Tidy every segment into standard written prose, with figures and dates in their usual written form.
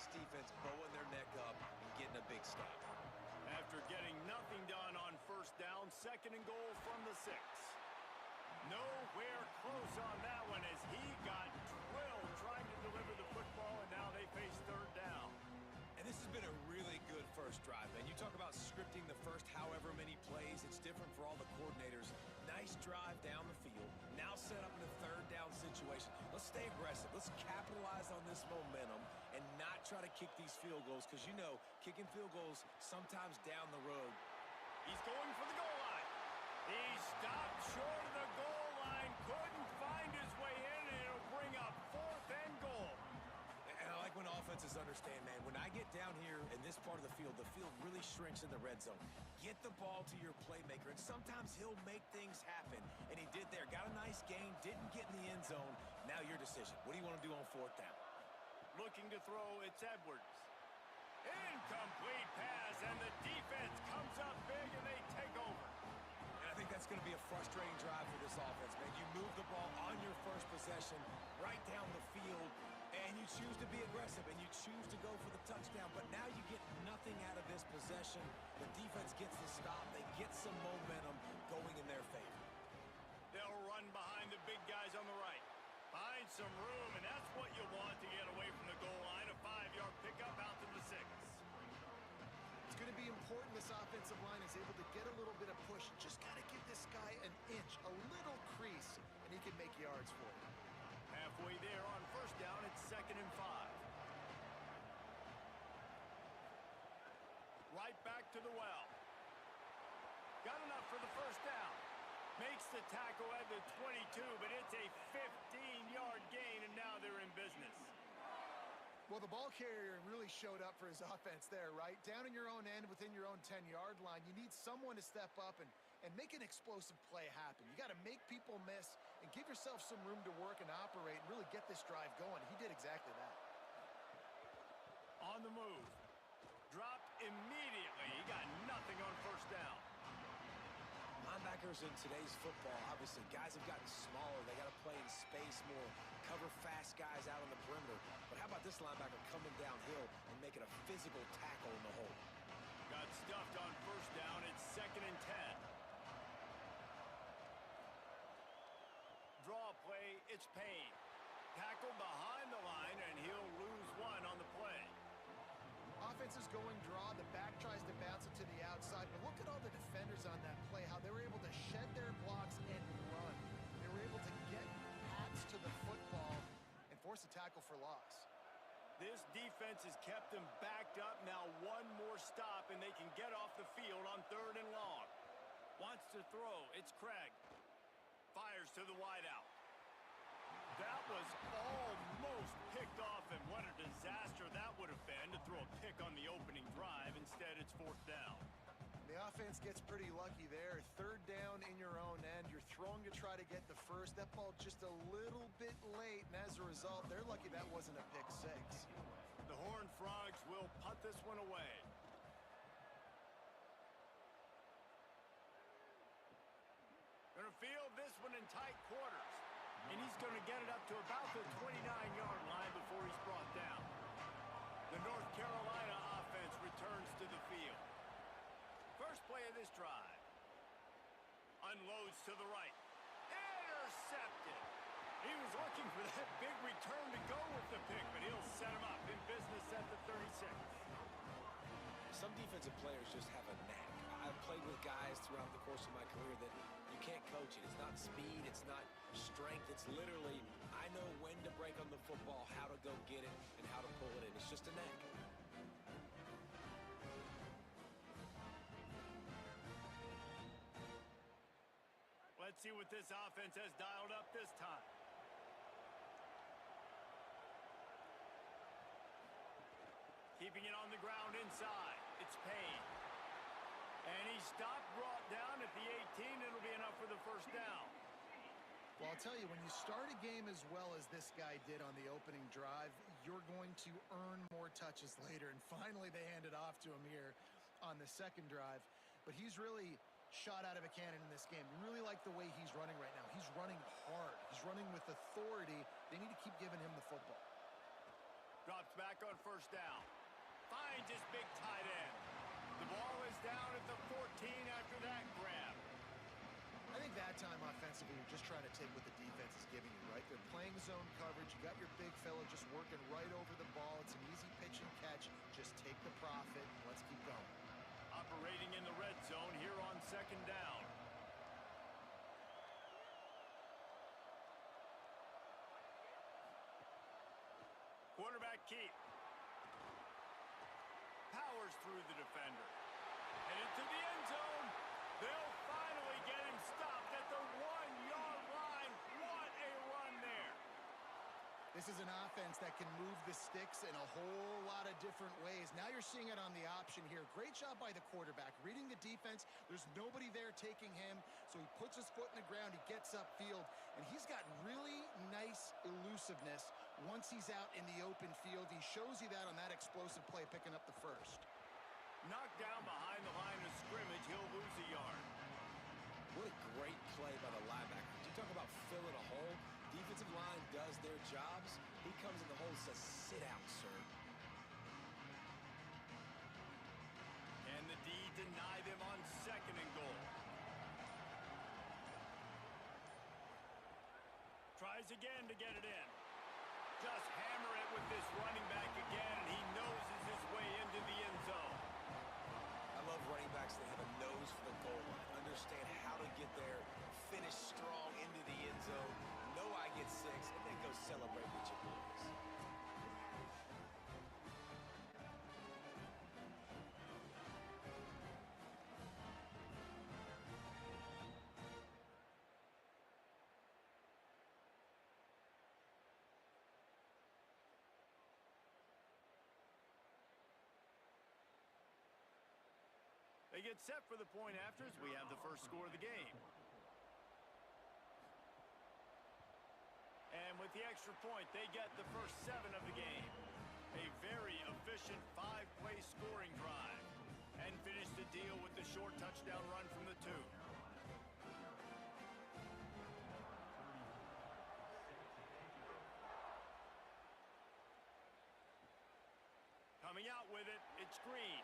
this defense bowing their neck up and getting a big stop. After getting nothing done on first down, 2nd and goal from the 6. Nowhere close on that one as he got drilled trying to deliver the football, and now they face 3rd down. And this has been a really good first drive, man. You talk about scripting the first however many plays. It's different for all the coordinators. Nice drive down the field. Now set up in a 3rd down situation. Let's stay aggressive. Let's capitalize on this momentum and not try to kick these field goals because, you know, kicking field goals sometimes down the road. He's going for the goal line. He stopped short of the goal line, couldn't find his way in, and it'll bring up 4th and goal. And I like when offenses understand, man, when I get down here in this part of the field really shrinks in the red zone. Get the ball to your playmaker, and sometimes he'll make things happen. And he did there. Got a nice gain, didn't get in the end zone. Now your decision. What do you want to do on 4th down? Looking to throw, it's Edwards. Incomplete pass, and the defense comes up big, and they take over. And I think that's going to be a frustrating drive for this offense, man. You move the ball on your first possession right down the field, and you choose to be aggressive, and you choose to go for the touchdown. But now you get nothing out of this possession. The defense gets the stop. They get some momentum going in their favor. They'll run behind the big guys on the right. Find some room, and that's what you want to get away from the goal line. A 5-yard pickup out to the 6. It's going to be important this offensive line is able to get a little bit of push. Just got to give this guy an inch, a little crease, and he can make yards for you. Halfway there on first down, it's 2nd and 5. Right back to the well. Got enough for the first down. Makes the tackle at the 22, but it's a 15-yard gain, and now they're in business. Well, the ball carrier really showed up for his offense there, right? Down in your own end, within your own 10-yard line, you need someone to step up and make an explosive play happen. You got to make people miss and give yourself some room to work and operate and really get this drive going. He did exactly that. On the move. Dropped immediately. He got nothing on first down. Linebackers in today's football, obviously, guys have gotten smaller. They got to play in space more, cover fast guys out on the perimeter. But how about this linebacker coming downhill and making a physical tackle in the hole? Got stuffed on first down. It's 2nd and 10. Draw play, it's Payne. Tackled behind the line, and he'll lose 1 on the play. Offense is going draw. The back tries to bounce it to the outside. But look at all the defenders on that play, how they were able to shed their blocks and run. They were able to get hats to the football and force a tackle for loss. This defense has kept them backed up. Now 1 more stop, and they can get off the field on 3rd and long. Wants to throw. It's Craig. Fires to the wideout. That was almost picked off, and what a disaster that would have been to throw a pick on the opening drive. Instead, it's 4th down. The offense gets pretty lucky there. 3rd down in your own end. You're throwing to try to get the first. That ball just a little bit late, and as a result, they're lucky that wasn't a pick 6. The Horned Frogs will punt this one away. Gonna field this one in tight quarters. And he's going to get it up to about the 29-yard line before he's brought down. The North Carolina offense returns to the field. First play of this drive. Unloads to the right. Intercepted. He was looking for that big return to go with the pick, but he'll set him up in business at the 36. Some defensive players just have a knack. I've played with guys throughout the course of my career that you can't coach it. It's not speed, it's not strength. It's literally, I know when to break on the football, how to go get it, and how to pull it in. It's just a knack. Let's see what this offense has dialed up this time. Keeping it on the ground inside. It's Payne. And he stopped, brought down at the 18. It'll be enough for the first down. Well, I'll tell you, when you start a game as well as this guy did on the opening drive, you're going to earn more touches later. And finally, they hand it off to him here on the 2nd drive. But he's really shot out of a cannon in this game. You really like the way he's running right now. He's running hard. He's running with authority. They need to keep giving him the football. Drops back on first down. Finds his big tight end. The ball is down at the 14 after that grab. I think that time offensively, you're just trying to take what the defense is giving you, right? They're playing zone coverage. You got your big fella just working right over the ball. It's an easy pitch and catch. Just take the profit. Let's keep going. Operating in the red zone here on second down. Quarterback keep. Powers through the defender. Headed to the end zone. They'll finally get him stopped at the 1-yard line. What a run there. This is an offense that can move the sticks in a whole lot of different ways. Now you're seeing it on the option here. Great job by the quarterback. Reading the defense, there's nobody there taking him, so he puts his foot in the ground, he gets upfield, and he's got really nice elusiveness once he's out in the open field. He shows you that on that explosive play, picking up the first. Knocked down behind the line of scrimmage, he'll lose a yard. What a great play by the linebacker. You talk about filling a hole. Defensive line does their jobs. He comes in the hole and says, sit out, sir. And the D deny them on second and goal. Tries again to get it in. Just hammer it with this running back again, and he noses his way into the end zone. I love running backs that have a nose for the goal line. Understand how to get there, finish strong into the end zone, know I get 6, and then go celebrate with your boys. They get set for the point after as we have the first score of the game. And with the extra point, they get the first 7 of the game. A very efficient 5-play scoring drive. And finish the deal with the short touchdown run from the 2. Coming out with it, it's Green.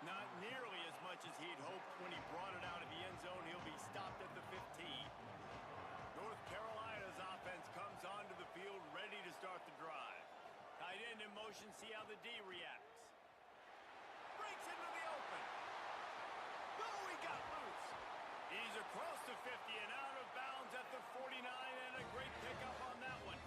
Not nearly as much as he'd hoped when he brought it out of the end zone. He'll be stopped at the 15. North Carolina's offense comes onto the field ready to start the drive. Tight end in motion, see how the D reacts. Breaks into the open. Oh, he got loose. He's across the 50 and out of bounds at the 49, and a great pickup on that one.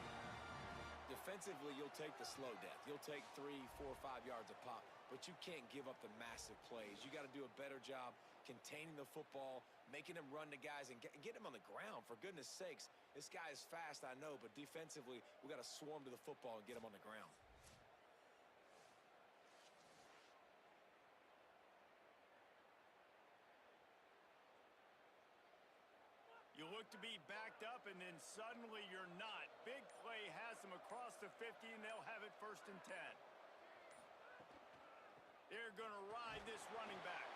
Defensively, you'll take the slow death. You'll take 3, 4, 5 yards a pop, but you can't give up the massive plays. You got to do a better job containing the football, making him run to guys, and get him on the ground. For goodness sakes, this guy is fast, I know, but defensively, we got to swarm to the football and get him on the ground. You look to be backed up, and then suddenly you're not. Big play has them across the 50, and they'll have it first and 10. They're going to ride this running back.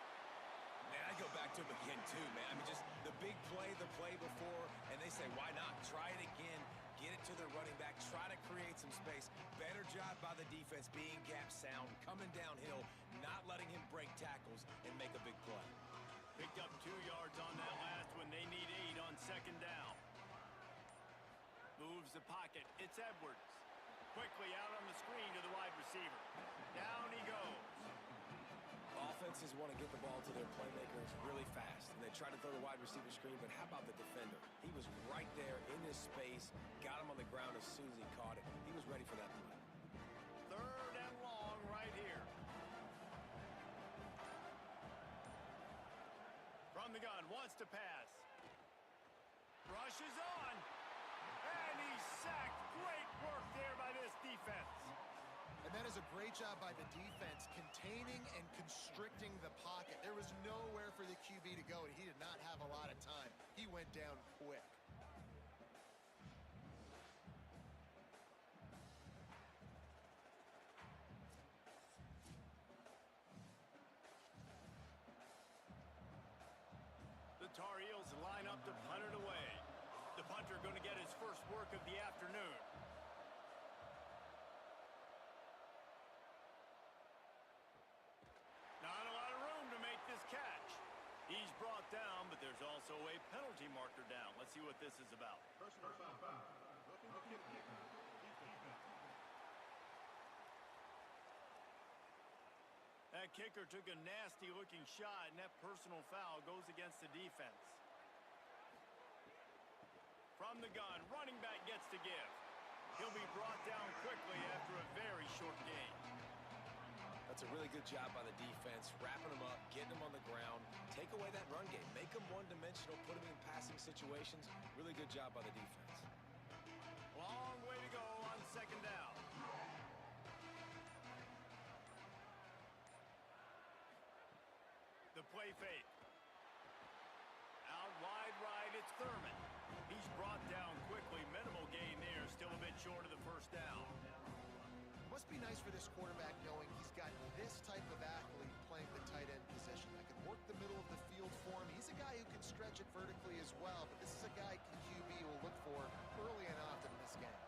Man, I go back to him again, too, man. I mean, just the big play, the play before, and they say, why not? Try it again. Get it to the running back. Try to create some space. Better job by the defense being gap sound, coming downhill, not letting him break tackles and make a big play. Picked up 2 yards on that last one. They need 8 on second down. Moves the pocket. It's Edwards. Quickly out on the screen to the wide receiver. Down he goes. Offenses want to get the ball to their playmakers really fast, and they try to throw the wide receiver screen, but how about the defender? He was right there in his space, got him on the ground as soon as he caught it. He was ready for that play. 3rd and long right here. From the gun, wants to pass. Rushes on. And he's sacked. Great work there by this defense. And that is a great job by the defense, containing and constricting the pocket. There was nowhere for the QB to go, and he did not have a lot of time. He went down quick. The Tar Heels line up to punt it away. The punter going to get his first work of the afternoon. see what this is about. That kicker took a nasty-looking shot, and that personal foul goes against the defense. From the gun, running back gets to give. He'll be brought down quickly after a very short gain. That's a really good job by the defense, wrapping them up, getting them on the ground, take away that run game, make them one-dimensional, put them in passing situations. Really good job by the defense. Long way to go on second down. The play fake. Out wide right, it's Thurman. He's brought down quickly. Minimal gain there, still a bit short of the first down. Must be nice for this quarterback knowing he's got this type of athlete playing the tight end position that can work the middle of the field for him. He's a guy who can stretch it vertically as well, but this is a guy QB will look for early and often in this game.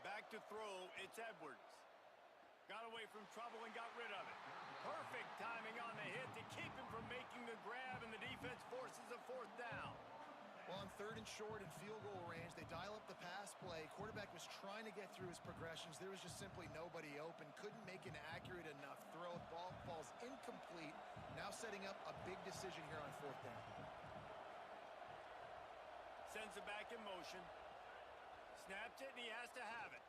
Back to throw, it's Edwards. Got away from trouble and got rid of it. Perfect timing on the hit to keep him from making the grab, and the defense forces a fourth down. Well, on third and short and field goal range, they dial up the pass play. Quarterback was trying to get through his progressions. There was just simply nobody open. Couldn't make an accurate enough throw. Ball falls incomplete. Now setting up a big decision here on fourth down. Sends it back in motion. Snaps it, and he has to have it.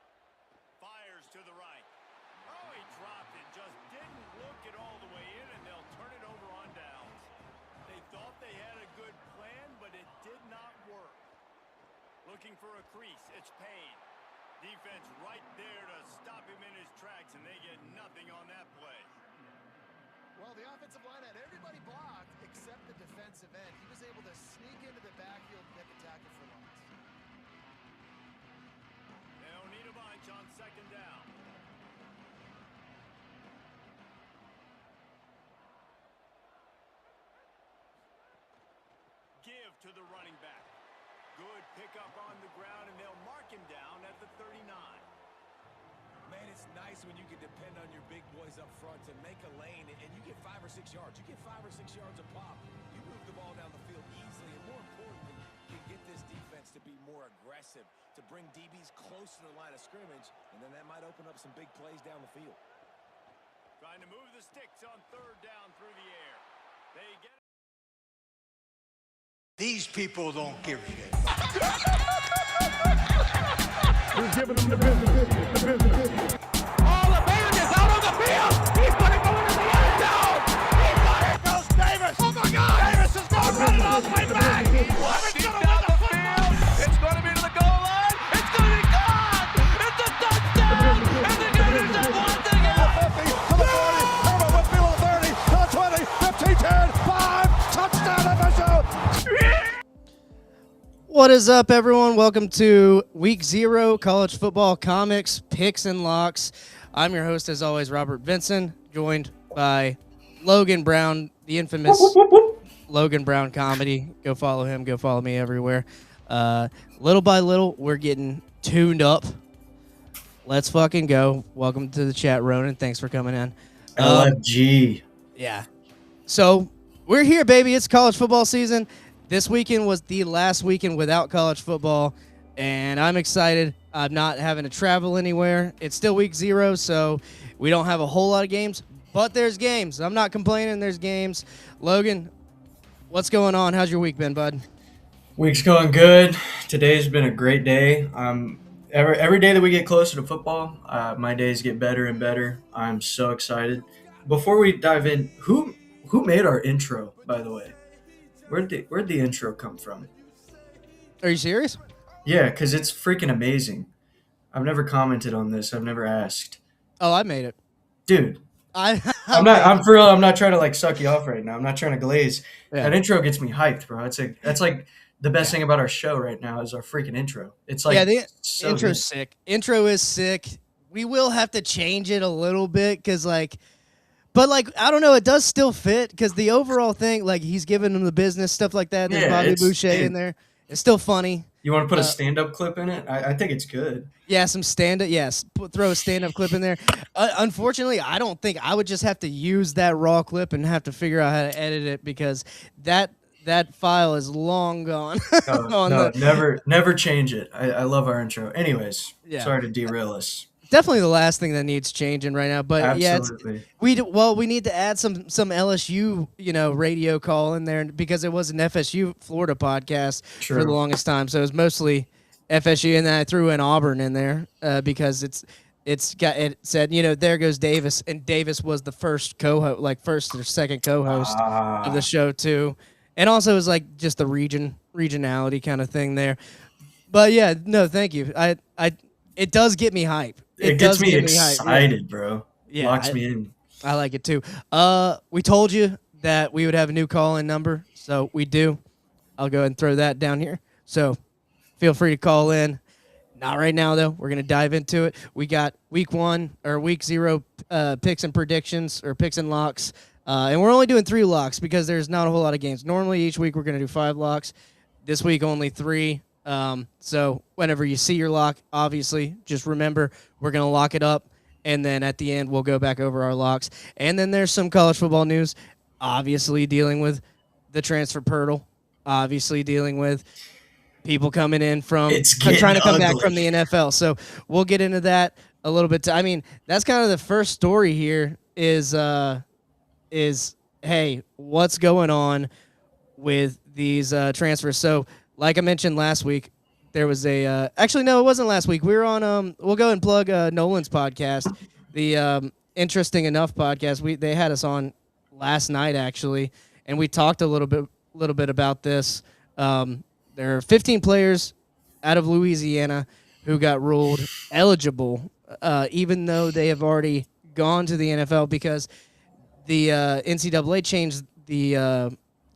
Fires to the right. Oh, he dropped it. Just didn't look it all the way in, and they'll turn it over on downs. They thought they had a good plan, but it did not work. Looking for a crease. It's Payne. Defense right there to stop him in his tracks, and they get nothing on that play. Well, the offensive line had everybody blocked except the defensive end. He was able to sneak into the backfield and get the tackle for loss. They'll need a bunch on second down. Give to the running back. Good pickup on the ground, and they'll mark him down at the 39. Man, it's nice when you can depend on your big boys up front to make a lane, and you get 5 or 6 yards. You get 5 or 6 yards a pop. You move the ball down the field easily, and more importantly, you get this defense to be more aggressive, to bring DBs close to the line of scrimmage, and then that might open up some big plays down the field. Trying to move the sticks on third down through the air. They get it. These people don't give a shit. Who's giving them the business? The business. All the man is out on the field. He's going to go into the end zone. He's got it. Goes Davis. Oh my God. Davis is going to run it all the way back. It's going to win the field. It's going to be to the goal line. It's going to be gone. It's a touchdown. And the Gators have won the game. 50 to the 40. Herbert Whitfield to the 30 to the 20. 15, 10, 5. Touchdown FSU. What is up, everyone? Welcome to Week 0 College Football Comics, Picks, and Locks. I'm your host, as always, Robert Vinson, joined by Logan Brown, the infamous Logan Brown Comedy. Go follow him. Go follow me everywhere. Little by little, we're getting tuned up. Let's fucking go. Welcome to the chat, Ronan. Thanks for coming in. LFG. Yeah. So, we're here, baby. It's college football season. This weekend was the last weekend without college football, and I'm excited. I'm not having to travel anywhere. It's still week 0, so we don't have a whole lot of games, but there's games. I'm not complaining. There's games. Logan, what's going on? How's your week been, bud? Week's going good. Today's been a great day. Every day that we get closer to football, my days get better and better. I'm so excited. Before we dive in, who made our intro, by the way? Where'd the intro come from? Are you serious? Yeah, because it's freaking amazing. I've never commented on this. I've never asked. Oh, I made it. Dude, I'm I'm for real. I'm not trying to like suck you off right now. I'm not trying to glaze. Yeah. That intro gets me hyped, bro. That's like the best thing about our show right now is our freaking intro. It's like the so intro's good. sick. Intro is sick. We will have to change it a little bit because but I don't know, it does still fit because the overall thing, he's giving them the business, stuff like that. There's Bobby Boucher in there. It's still funny. You want to put a stand-up clip in it? I think it's good. Yeah, some stand-up. Yes, throw a stand-up clip in there. Unfortunately, I don't think I would just have to use that raw clip and have to figure out how to edit it because that that file is long gone. No, never change it. I love our intro. Anyways, Yeah. sorry to derail us. Definitely the last thing that needs changing right now. But Absolutely. we need to add some LSU radio call in there because it was an FSU Florida podcast for the longest time. So it was mostly FSU, and then I threw in Auburn in there because it said there goes Davis, and Davis was the first co-host, like first or second co-host of the show too, and also it was like just the regionality kind of thing there. But yeah, no, thank you. It does get me hype. It gets me excited, bro. Yeah, locks me in. I like it too. We told you that we would have a new call-in number, so we do. I'll go ahead and throw that down here. So feel free to call in. Not right now, though. We're going to dive into it. We got week 0 picks and predictions, or picks and locks. And we're only doing 3 locks because there's not a whole lot of games. Normally, each week we're going to do 5 locks. This week, only 3. So whenever you see your lock, obviously, just remember we're going to lock it up. And then at the end, we'll go back over our locks. And then there's some college football news, obviously dealing with the transfer portal, obviously dealing with people coming in from trying to come back from the NFL. So we'll get into that a little bit. I mean, that's kind of the first story here is hey, what's going on with these transfers? So like I mentioned last week, there was a actually no, it wasn't last week. We were on we'll go and plug Nolan's podcast, the Interesting Enough podcast. They had us on last night actually, and we talked a little bit about this. There are 15 players out of Louisiana who got ruled eligible, even though they have already gone to the NFL because the NCAA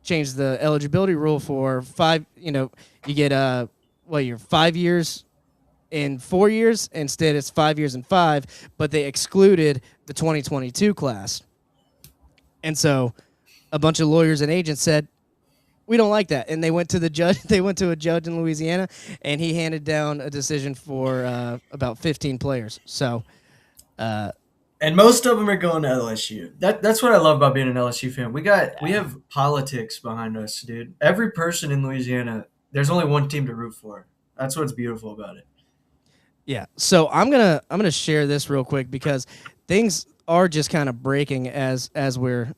changed the eligibility rule for 5. You get you're 5 years in 4 years. Instead, it's 5 years in 5. But they excluded the 2022 class, and so a bunch of lawyers and agents said, we don't like that, and they went to the judge. They went to a judge in Louisiana, and he handed down a decision for about 15 players. So, and most of them are going to LSU. That's what I love about being an LSU fan. We have politics behind us, dude. Every person in Louisiana, there's only one team to root for. That's what's beautiful about it. Yeah. So I'm gonna share this real quick because things are just kind of breaking as we're.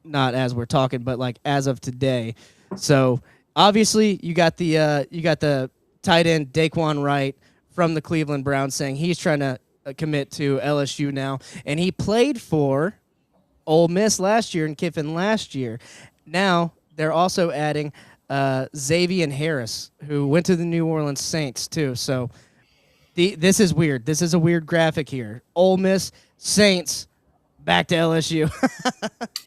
Not as we're talking, but like as of today. So obviously you got the tight end Daquan Wright from the Cleveland Browns saying he's trying to commit to LSU now, and he played for Ole Miss last year and Kiffin last year. Now they're also adding Xavier Harris, who went to the New Orleans Saints too. So this is weird. This is a weird graphic here. Ole Miss, Saints, back to LSU.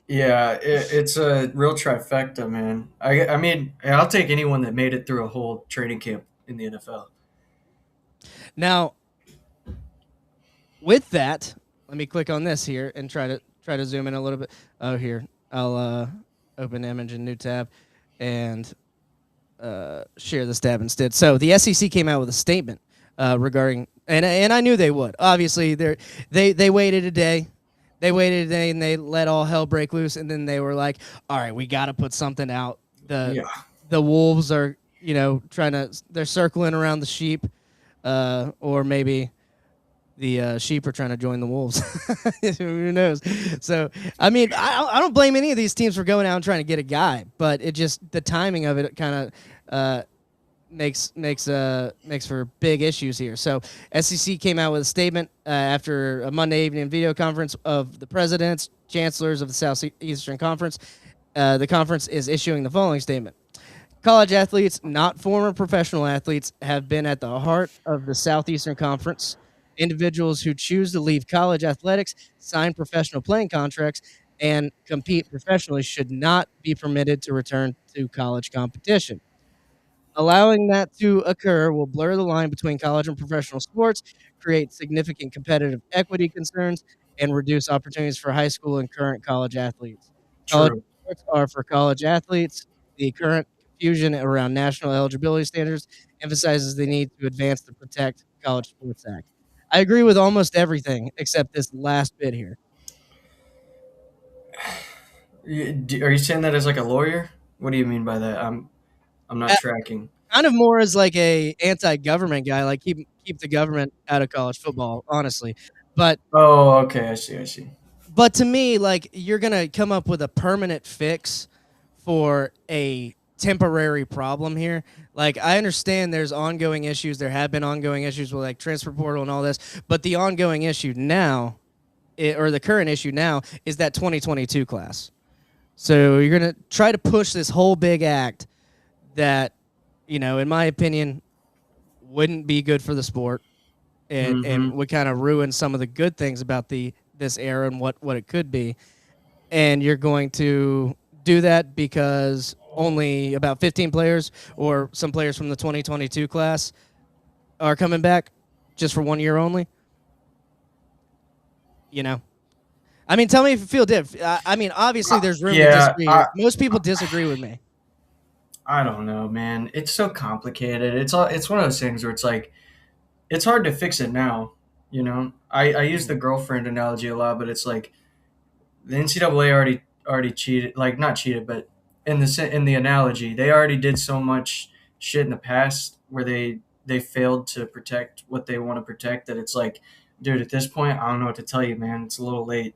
Yeah, it's a real trifecta, man. I mean, I'll take anyone that made it through a whole training camp in the NFL. Now, with that, let me click on this here and try to zoom in a little bit. Oh, here. I'll open image in new tab and share this tab instead. So the SEC came out with a statement regarding, and I knew they would. Obviously, they waited a day. They waited a day and they let all hell break loose, and then they were like, all right, we got to put something out. The wolves are, they're circling around the sheep, or maybe the sheep are trying to join the wolves. Who knows? So, I mean, I don't blame any of these teams for going out and trying to get a guy, but it just, the timing of it kind of makes for big issues here. So SEC came out with a statement after a Monday evening video conference of the presidents, chancellors of the Southeastern Conference. The conference is issuing the following statement. College athletes, not former professional athletes, have been at the heart of the Southeastern Conference. Individuals who choose to leave college athletics, sign professional playing contracts, and compete professionally should not be permitted to return to college competition. Allowing that to occur will blur the line between college and professional sports, create significant competitive equity concerns, and reduce opportunities for high school and current college athletes. College sports are for college athletes. The current confusion around national eligibility standards emphasizes the need to advance the Protect College Sports Act. I agree with almost everything except this last bit here. Are you saying that as like a lawyer? What do you mean by that? I'm not tracking. Kind of more as like a anti-government guy, like keep the government out of college football, honestly. But Oh, okay. I see. to me, like you're gonna come up with a permanent fix for a temporary problem here. Like I understand there's ongoing issues. There have been ongoing issues with like transfer portal and all this, but the ongoing issue now, or the current issue now, is that 2022 class. So you're gonna try to push this whole big act that, in my opinion, wouldn't be good for the sport, and would kind of ruin some of the good things about this era and what it could be. And you're going to do that because only about 15 players or some players from the 2022 class are coming back just for 1 year only. I mean, tell me if you feel different. I mean, obviously there's room to disagree. Most people disagree with me. I don't know, man. It's so complicated. It's one of those things where it's like it's hard to fix it now. I use the girlfriend analogy a lot, but it's like the NCAA already cheated, like not cheated, but in the analogy, they already did so much shit in the past where they failed to protect what they want to protect that it's like, dude, at this point, I don't know what to tell you, man. It's a little late.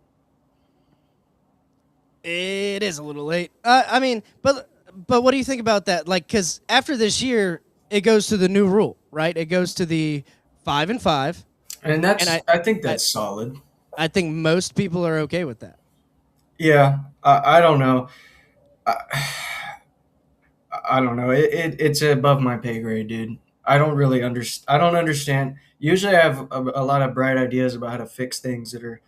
It is a little late. I mean, but what do you think about that? Like, because after this year, it goes to the new rule, right? It goes to the 5-5. And I think that's solid. I think most people are okay with that. Yeah, I don't know. I don't know. It's above my pay grade, dude. I don't really I don't understand. Usually, I have a lot of bright ideas about how to fix things that are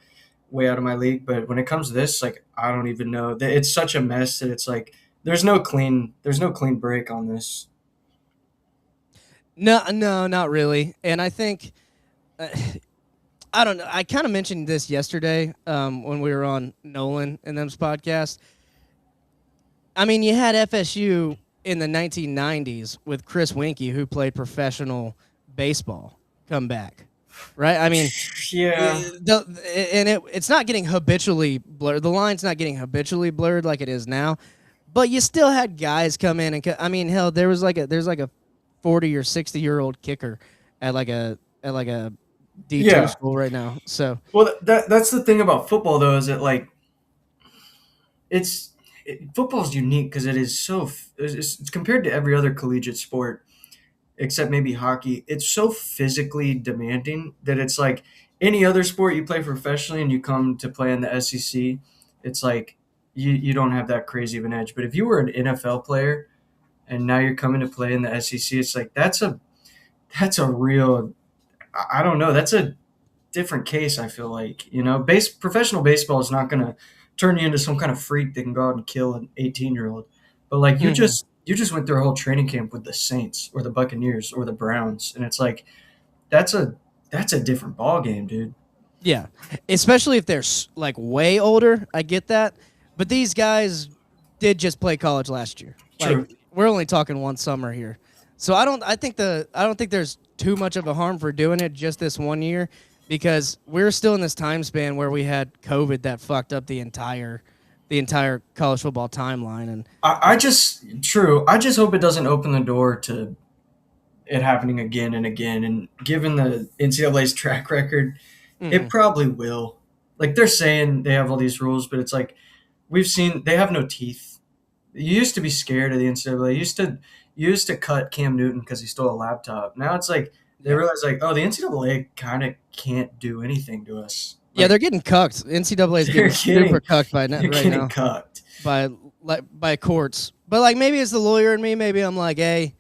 way out of my league. But when it comes to this, like, I don't even know. It's such a mess that it's like there's no clean break on this. No, not really. And I think, I don't know. I kind of mentioned this yesterday when we were on Nolan and them's podcast. I mean, you had FSU in the 1990s with Chris Winkie, who played professional baseball, come back, right? I mean, yeah. It's not getting habitually blurred. The line's not getting habitually blurred like it is now, but you still had guys come in and I mean, hell, there's like a 40 or 60-year-old kicker at like a D2 school right now. So well, that's the thing about football though, is that like football is unique because it is it's compared to every other collegiate sport except maybe hockey. It's so physically demanding that it's like any other sport you play professionally and you come to play in the SEC, it's like you don't have that crazy of an edge. But if you were an NFL player and now you're coming to play in the SEC, it's like that's a real, I don't know, that's a different case. I feel like, professional baseball is not going to turn you into some kind of freak that can go out and kill an 18-year-old. But like you just went through a whole training camp with the Saints or the Buccaneers or the Browns, and it's like that's a different ball game, dude. Yeah, especially if they're like way older. I get that, but these guys did just play college last year. True. Like, we're only talking one summer here, so I don't think there's too much of a harm for doing it just this 1 year, because we're still in this time span where we had COVID that fucked up the entire college football timeline. And I just hope it doesn't open the door to it happening again and again. And given the NCAA's track record, it probably will. Like, they're saying they have all these rules, but it's like we've seen they have no teeth. You used to be scared of the NCAA. You used to cut Cam Newton because he stole a laptop. Now it's like they realize, like, oh, the NCAA kind of can't do anything to us. Yeah, they're getting cucked. NCAA is getting super cucked right now. Cucked by courts. But like, maybe it's the lawyer in me. Maybe I'm like, hey,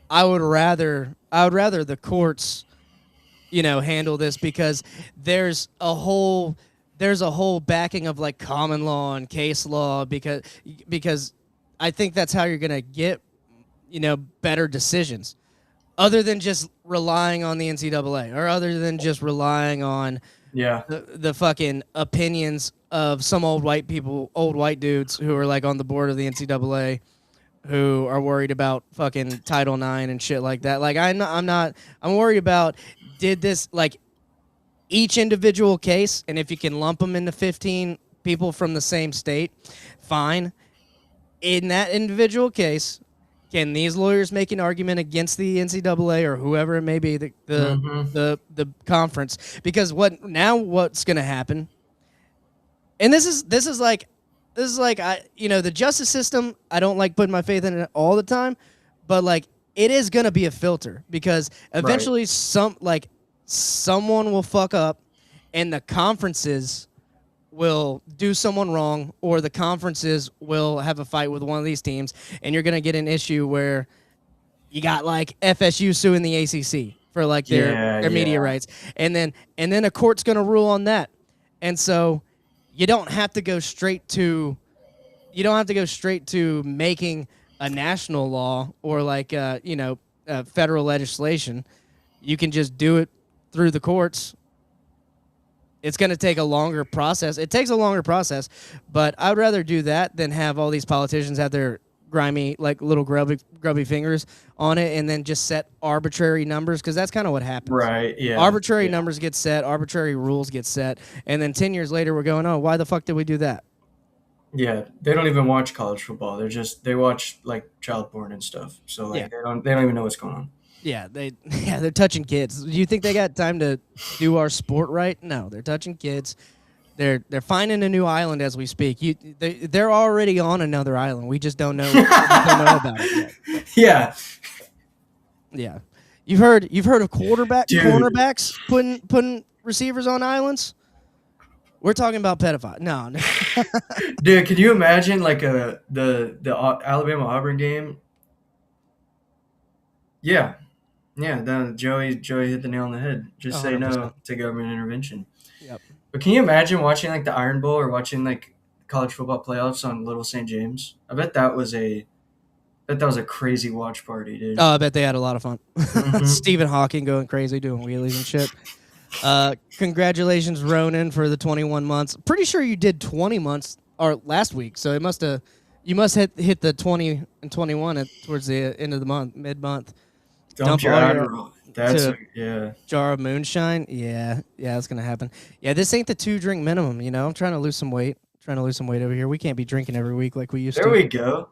I would rather the courts, handle this, because there's a whole backing of like common law and case law, because I think that's how you're gonna get better decisions, other than just relying on the NCAA, or other than just relying on the fucking opinions of some old white dudes who are like on the board of the NCAA, who are worried about fucking Title IX and shit like that. Like, I'm worried about, did this, like, each individual case, and if you can lump them into 15 people from the same state, fine. in that individual case, can these lawyers make an argument against the NCAA or whoever it may be, the conference? Because what's going to happen? And this is like the justice system. I don't like putting my faith in it all the time, but like it is going to be a filter because eventually someone will fuck up, and the conferences will do someone wrong, or the conferences will have a fight with one of these teams, and you're going to get an issue where you got like FSU suing the ACC for like their media rights, and then a court's going to rule on that, and so you don't have to go straight to making a national law or like federal legislation. You can just do it through the courts. It's going to take a longer process. It takes a longer process, but I would rather do that than have all these politicians have their grimy, like little grubby fingers on it and then just set arbitrary numbers, because that's kind of what happens. Right, yeah. Arbitrary numbers get set, arbitrary rules get set, and then 10 years later we're going, oh, why the fuck did we do that? Yeah, they don't even watch college football. They watch like child porn and stuff. So like they don't even know what's going on. Yeah, they're touching kids. Do you think they got time to do our sport right? No, they're touching kids. They're finding a new island as we speak. They're already on another island. We just don't know, about it yet. Yeah. Yeah. You've heard of cornerbacks putting receivers on islands? We're talking about pedophile. No. Dude, can you imagine like the Alabama Auburn game? Yeah. Yeah, then Joey hit the nail on the head. Just say 100%. No to government intervention. Yep. But can you imagine watching like the Iron Bowl or watching like college football playoffs on Little St. James? I bet that was a crazy watch party, dude. Oh, I bet they had a lot of fun. Mm-hmm. Stephen Hawking going crazy, doing wheelies and shit. Congratulations, Ronan, for the 21 months. Pretty sure you did 20 months or last week, so you must hit the 20 and 21 towards the end of the month, mid-month. Dump your Adderall. Jar of moonshine. Yeah, that's gonna happen. Yeah, this ain't the 2-drink minimum. I'm trying to lose some weight. Over here. We can't be drinking every week like we used to. There we go.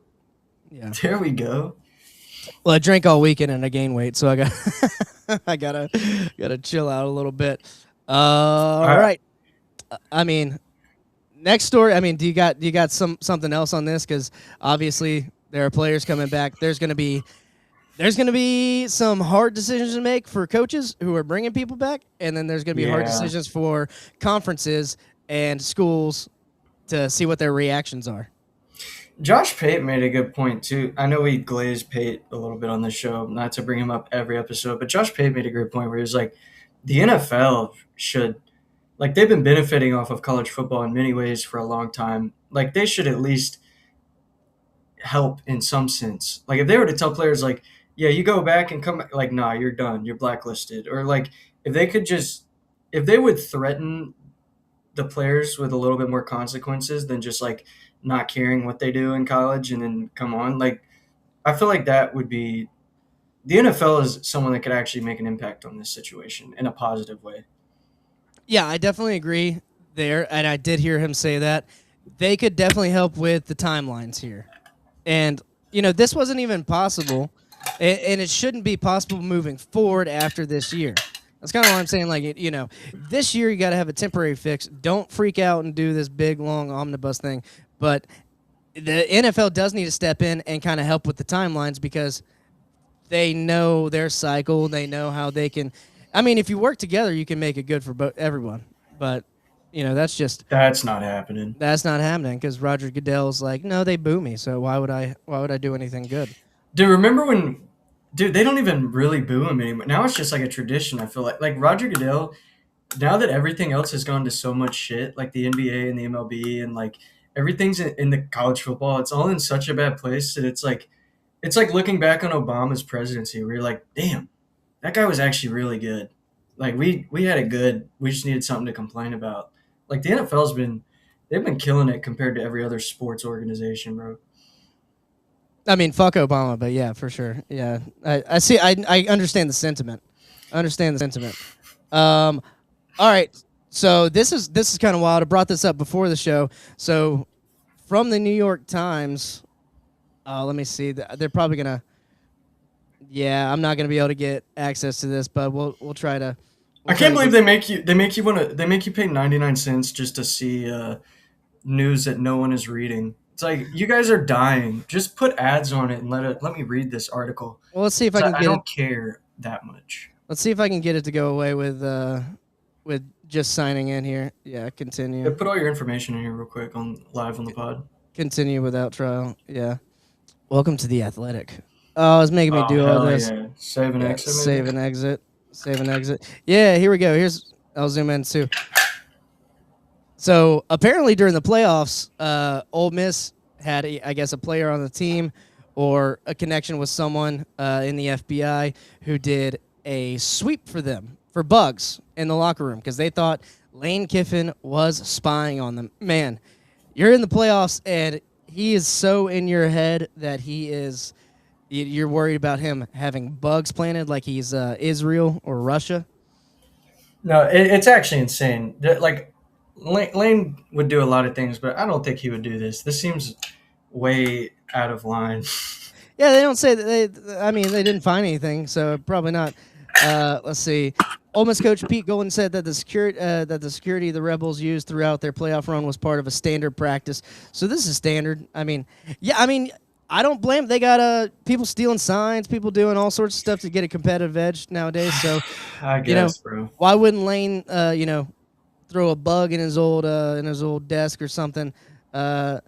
Yeah. There we go. Well, I drank all weekend and I gained weight, so I gotta chill out a little bit. All right. I mean, next story. I mean, do you got something else on this? Because obviously there are players coming back. There's gonna be some hard decisions to make for coaches who are bringing people back, and then there's gonna be hard decisions for conferences and schools to see what their reactions are. Josh Pate made a good point, too. I know we glazed Pate a little bit on this show, not to bring him up every episode, but Josh Pate made a great point where he was like, the NFL should, like, they've been benefiting off of college football in many ways for a long time. Like, they should at least help in some sense. Like, if they were to tell players, like, yeah, you go back and come back, like, nah, you're done, you're blacklisted. Or, like, if they would threaten the players with a little bit more consequences than just, like, not caring what they do in college and then come on. Like, I feel like that would be – the NFL is someone that could actually make an impact on this situation in a positive way. Yeah, I definitely agree there, and I did hear him say that. They could definitely help with the timelines here. And, this wasn't even possible, and it shouldn't be possible moving forward after this year. That's kind of what I'm saying. Like, this year you got to have a temporary fix. Don't freak out and do this big, long omnibus thing. But the NFL does need to step in and kind of help with the timelines because they know their cycle. They know how they can. I mean, if you work together, you can make it good for everyone. But, that's not happening. That's not happening because Roger Goodell's like, no, they boo me. So why would I do anything good? Dude, remember when? Dude, they don't even really boo him anymore. Now it's just like a tradition. I feel like Roger Goodell. Now that everything else has gone to so much shit, like the NBA and the MLB and like. Everything's in the college football. It's all in such a bad place that it's like looking back on Obama's presidency where you're like, damn, that guy was actually really good. Like we had it good. We just needed something to complain about. Like the NFL's they've been killing it compared to every other sports organization, bro. I mean, fuck Obama, but yeah, for sure. Yeah, I see. I understand the sentiment. All right. So this is kind of wild. I brought this up before the show. So from the New York Times, Let me see. They're probably gonna. Yeah, I'm not gonna be able to get access to this, but we'll try to. I can't believe they make you pay 99 cents just to see news that no one is reading. It's like, you guys are dying. Just put ads on it and let me read this article. Well, let's see if I can I get don't it. care that much. Let's see if I can get it to go away with just signing in here. Yeah, continue. Yeah, put all your information in here real quick live on the pod. Continue without trial. Yeah. Welcome to the Athletic. Oh, it's making me do all hell this. Yeah. Save and exit. Maybe? Save and exit. Save and exit. Yeah, here we go. I'll zoom in too. So apparently during the playoffs, Ole Miss had, I guess, a player on the team or a connection with someone in the FBI who did a sweep for them for bugs in the locker room because they thought Lane Kiffin was spying on them. Man, you're in the playoffs and he is so in your head that you're worried about him having bugs planted like he's Israel or Russia. No, it's actually insane. Like, Lane would do a lot of things, but I don't think he would do this. This seems way out of line. Yeah, they don't say that they didn't find anything, so probably not. Let's see. Ole Miss coach Pete Golden said that the security the Rebels used throughout their playoff run was part of a standard practice. So this is standard. I don't blame them. They got people stealing signs, people doing all sorts of stuff to get a competitive edge nowadays. So I guess, bro. Why wouldn't Lane throw a bug in his old desk or something? Said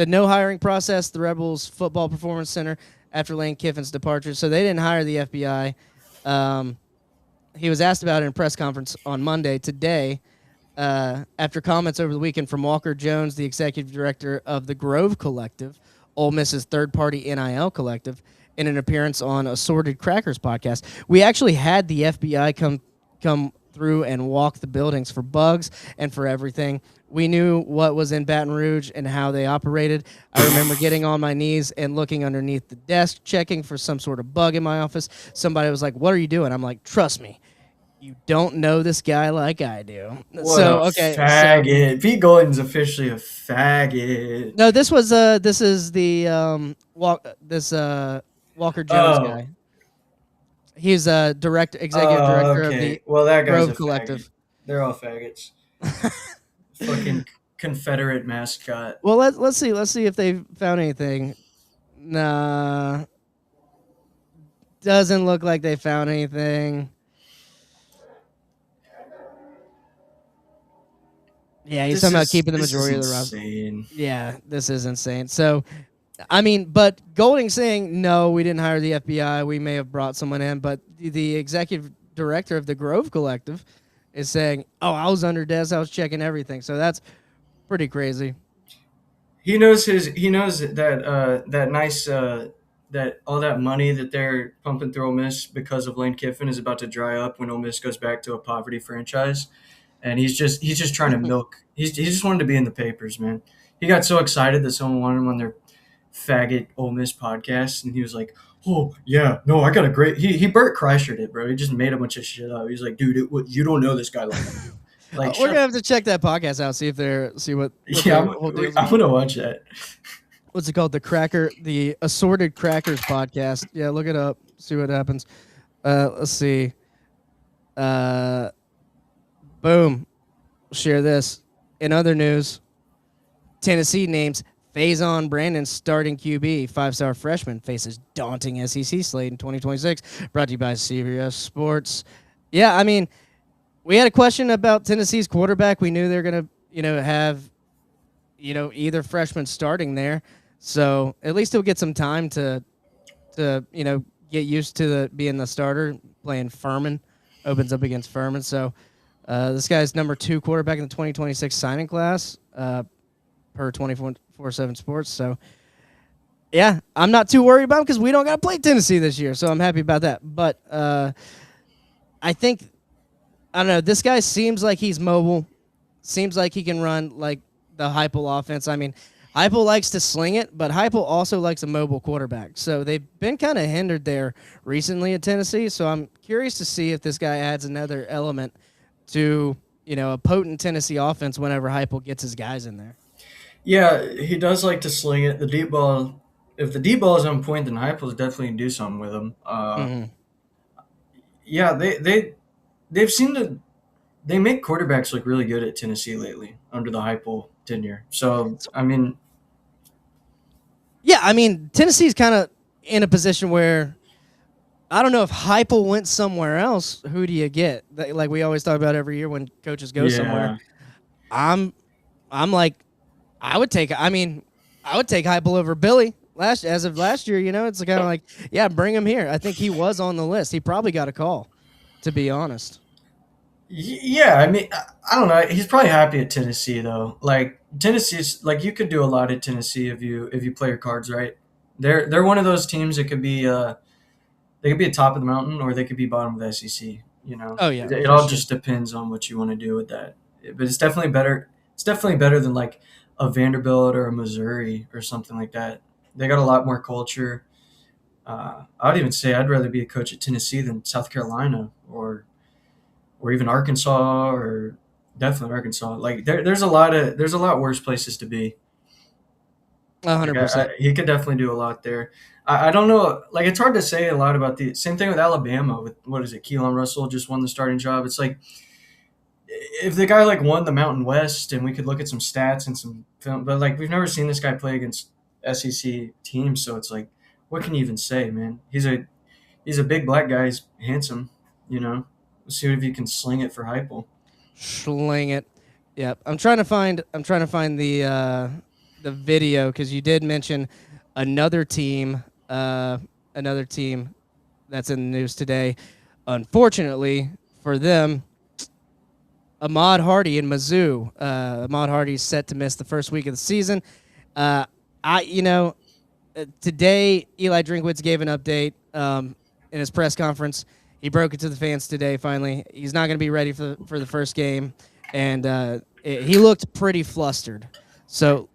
no hiring process, the Rebels Football Performance Center after Lane Kiffin's departure. So they didn't hire the FBI. He was asked about it in a press conference on Monday. Today, after comments over the weekend from Walker Jones, the executive director of the Grove Collective, Ole Miss's third-party NIL collective, in an appearance on Assorted Crackers podcast. We actually had the FBI come through and walk the buildings for bugs and for everything. We knew what was in Baton Rouge and how they operated. I remember getting on my knees and looking underneath the desk, checking for some sort of bug in my office. Somebody was like, "What are you doing?" I'm like, "Trust me, you don't know this guy like I do." Faggot. Pete Golden's officially a faggot. No, this is the Walker Jones guy. He's a executive director of the Grove Collective. Faggot. They're all faggots. Fucking Confederate mascot. Well, let's see if they found anything. Nah, doesn't look like they found anything. Yeah, he's talking about keeping the majority of the roster. Yeah, this is insane. So, but Golding saying, no, we didn't hire the FBI. We may have brought someone in. But the executive director of the Grove Collective is saying, oh, I was under desk. I was checking everything. So that's pretty crazy. He knows that all that money that they're pumping through Ole Miss because of Lane Kiffin is about to dry up when Ole Miss goes back to a poverty franchise. And he's just trying to milk. He just wanted to be in the papers, man. He got so excited that someone wanted him on their faggot Ole Miss podcast, and he was like, "Oh yeah, no, I got a great." He Bert Kreischer'd it, bro. He just made a bunch of shit up. He's like, "Dude, you don't know this guy like I do." Like, we're gonna have to check that podcast out, see what I'm gonna watch that. What's it called? The Assorted Crackers podcast. Yeah, look it up. See what happens. Let's see. Boom. Share this. In other news, Tennessee names Faison Brandon starting QB. 5-star freshman faces daunting SEC slate in 2026. Brought to you by CBS Sports. Yeah, we had a question about Tennessee's quarterback. We knew they're going to, have, either freshman starting there. So at least he'll get some time to get used to being the starter, playing Furman. Opens up against Furman. So this guy's number 2 quarterback in the 2026 signing class per 24/7 Sports. So, yeah, I'm not too worried about him because we don't got to play Tennessee this year. So I'm happy about that. But I think, I don't know, this guy seems like he's mobile. Seems like he can run like the Heupel offense. Heupel likes to sling it, but Heupel also likes a mobile quarterback. So they've been kind of hindered there recently at Tennessee. So I'm curious to see if this guy adds another element to, a potent Tennessee offense whenever Heupel gets his guys in there. Yeah, he does like to sling it. The deep ball, if the deep ball is on point, then Heupel's definitely do something with him. Mhm. Yeah, they've seemed to they make quarterbacks look really good at Tennessee lately under the Heupel tenure. So I mean, Yeah, I mean, Tennessee's kind of in a position where I don't know if Heupel went somewhere else. Who do you get? Like we always talk about every year when coaches go somewhere. yeah, I'm like, I would take. I mean, I would take Heupel over Billy as of last year. You know, it's kind of like, yeah, bring him here. I think he was on the list. He probably got a call, to be honest. yeah. I mean, I don't know. He's probably happy at Tennessee though. Like Tennessee's like you could do a lot at Tennessee if you play your cards right. They're one of those teams that could be they could be at top of the mountain or they could be bottom of the SEC. You know, Oh yeah, it for all sure. just depends on what you want to do with that. But it's definitely better. It's definitely better than like a Vanderbilt or a Missouri or something like that. They got a lot more culture. I would even say I'd rather be a coach at Tennessee than South Carolina or even Arkansas or definitely Arkansas. Like there's a lot worse places to be. Like 100%. he could definitely do a lot there. I don't know. Like it's hard to say a lot about the same thing with Alabama. With what is it? Keelan Russell just won the starting job. It's like if the guy like won the Mountain West and we could look at some stats and some film, but like we've never seen this guy play against SEC teams, so it's like what can you even say, man? He's a big black guy. He's handsome. You know, let's see if he can sling it for Heupel. Sling it. Yep. I'm trying to find. The video because you did mention another team. Another team that's in the news today. Unfortunately for them, Ahmad Hardy in Mizzou. Ahmad Hardy's set to miss the first week of the season. Today Eli Drinkwitz gave an update in his press conference. He broke it to the fans today. Finally, he's not going to be ready for the first game, and he looked pretty flustered. So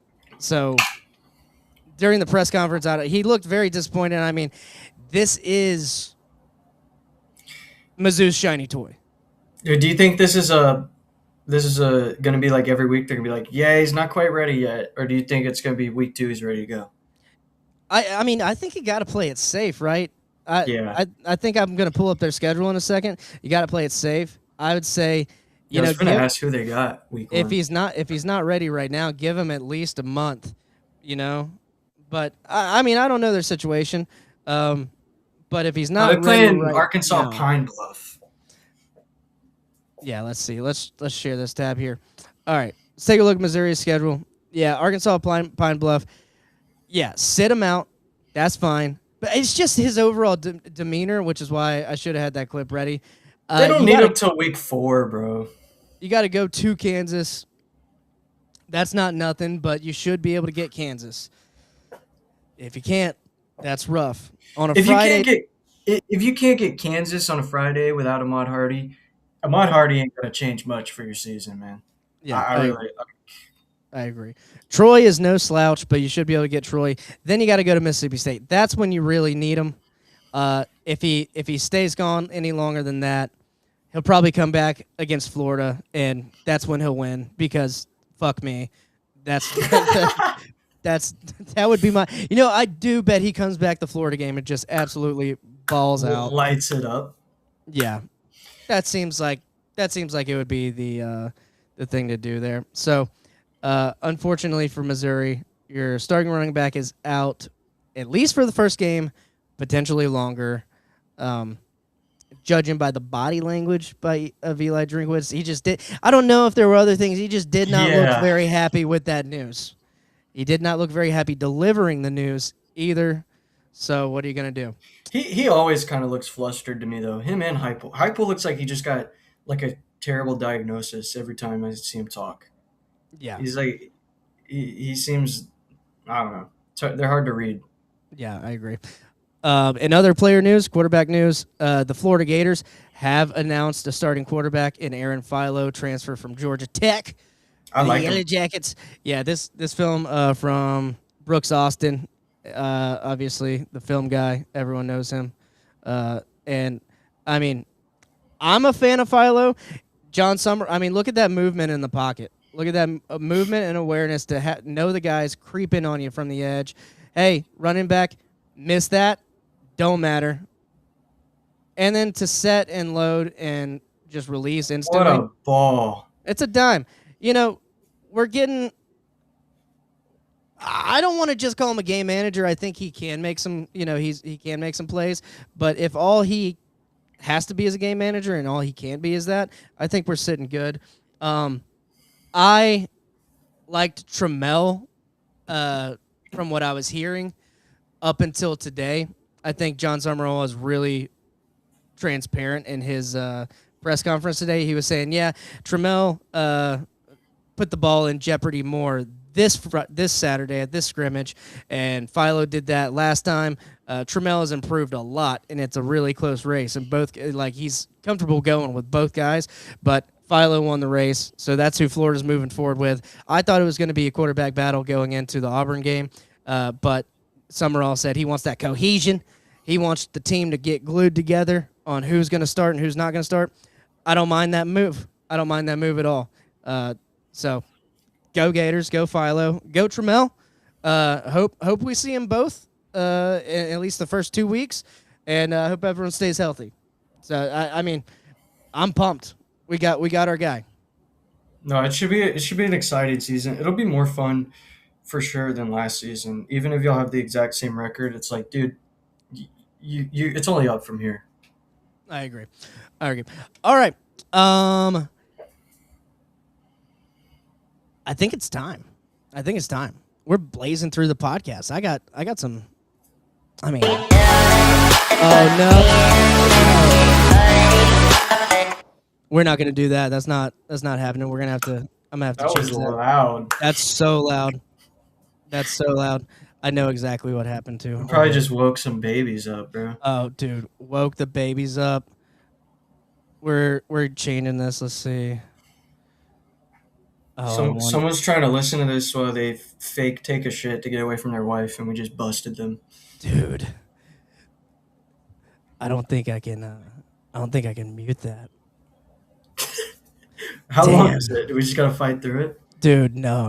during the press conference, he looked very disappointed. I mean, this is Mizzou's shiny toy. Dude, do you think this is going to be like every week? They're going to be like, yeah, he's not quite ready yet, or do you think it's going to be week 2? He's ready to go. I mean, I think you got to play it safe, right? Yeah. I think I'm going to pull up their schedule in a second. You got to play it safe. I would say, I was going to ask who they got week 1. if he's not ready right now, give him at least a month, you know. But I mean, I don't know their situation. But if he's not they're ready playing right Arkansas now- Pine Bluff. Yeah, let's see. Let's share this tab here. All right, let's take a look at Missouri's schedule. Yeah, Arkansas Pine Bluff. Yeah, sit him out. That's fine. But it's just his overall demeanor, which is why I should have had that clip ready. They don't need him till week 4, bro. You got to go to Kansas. That's not nothing, but you should be able to get Kansas. If you can't, that's rough. On a Friday, If you can't get Kansas on a Friday without Ahmad Hardy ain't gonna change much for your season, man. yeah, I agree. Troy is no slouch, but you should be able to get Troy. Then you got to go to Mississippi State. That's when you really need him. If he stays gone any longer than that, he'll probably come back against Florida, and that's when he'll win because fuck me. That would be my. You know, I do bet he comes back the Florida game and just absolutely balls out. lights it up. Yeah, that seems like it would be the thing to do there. So, unfortunately for Missouri, your starting running back is out at least for the first game, potentially longer. Judging by the body language of Eli Drinkwitz, he just did. I don't know if there were other things. He just did not look very happy with that news. He did not look very happy delivering the news either. So what are you gonna do? He always kind of looks flustered to me though. Him and Heupel. Heupel looks like he just got like a terrible diagnosis every time I see him talk. Yeah, He's like he seems I don't know. They're hard to read. yeah, I agree. In other player news, quarterback news, the Florida Gators have announced a starting quarterback in Aaron Philo, transfer from Georgia Tech. I like the him. Yellow Jackets. Yeah, this film from Brooks Austin, obviously the film guy. Everyone knows him. And, I mean, I'm a fan of Philo. John Summer, I mean, look at that movement in the pocket. Look at that movement and awareness to know the guys creeping on you from the edge. Hey, running back, miss that, don't matter. And then to set and load and just release instantly. What a ball. It's a dime. You know, we're getting – I don't want to just call him a game manager. I think he can make some – he can make some plays. But if all he has to be is a game manager and all he can be is that, I think we're sitting good. I liked Trammell from what I was hearing up until today. I think John Summerall was really transparent in his press conference today. He was saying, yeah, Trammell put the ball in jeopardy more this Saturday at this scrimmage, and Philo did that last time. Trammell has improved a lot, and it's a really close race. And he's comfortable going with both guys, but Philo won the race, so that's who Florida's moving forward with. I thought it was going to be a quarterback battle going into the Auburn game, but Summerall said he wants that cohesion. He wants the team to get glued together on who's going to start and who's not going to start. I don't mind that move. I don't mind that move at all. So go Gators, go Philo, go Trammell. Hope we see them both at least the first 2 weeks, and hope everyone stays healthy. So, I mean, I'm pumped. We got our guy. No, it should be an exciting season. It'll be more fun for sure than last season. Even if y'all have the exact same record, it's like, dude, you it's only up from here. I agree. All right. I think it's time. We're blazing through the podcast. I got some. I mean, oh no. We're not going to do that. That's not happening. We're going to have to I'm going to have to change that. That was loud. That's so loud. I know exactly what happened to. You probably just woke some babies up, bro. Oh, dude, woke the babies up. We're changing this. Let's see. Oh, someone's trying to listen to this while they fake take a shit to get away from their wife, and we just busted them. Dude, I don't think I can mute that. How long is it? Do we just gotta fight through it? Dude, no.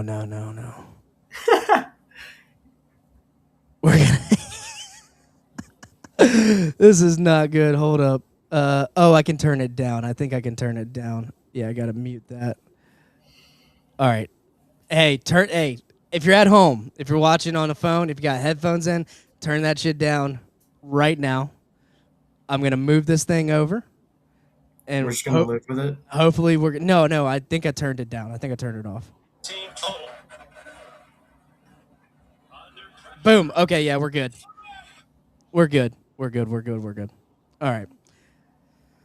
We're gonna. This is not good. Hold up. I can turn it down. I think I can turn it down. Yeah, I gotta mute that. All right. Hey, if you're at home, if you're watching on a phone, if you got headphones in, turn that shit down right now. I'm gonna move this thing over. And we're just gonna live with it. Hopefully we're no. I think I turned it down. I think I turned it off. Team total. Boom. Okay, yeah, we're good. We're good. All right.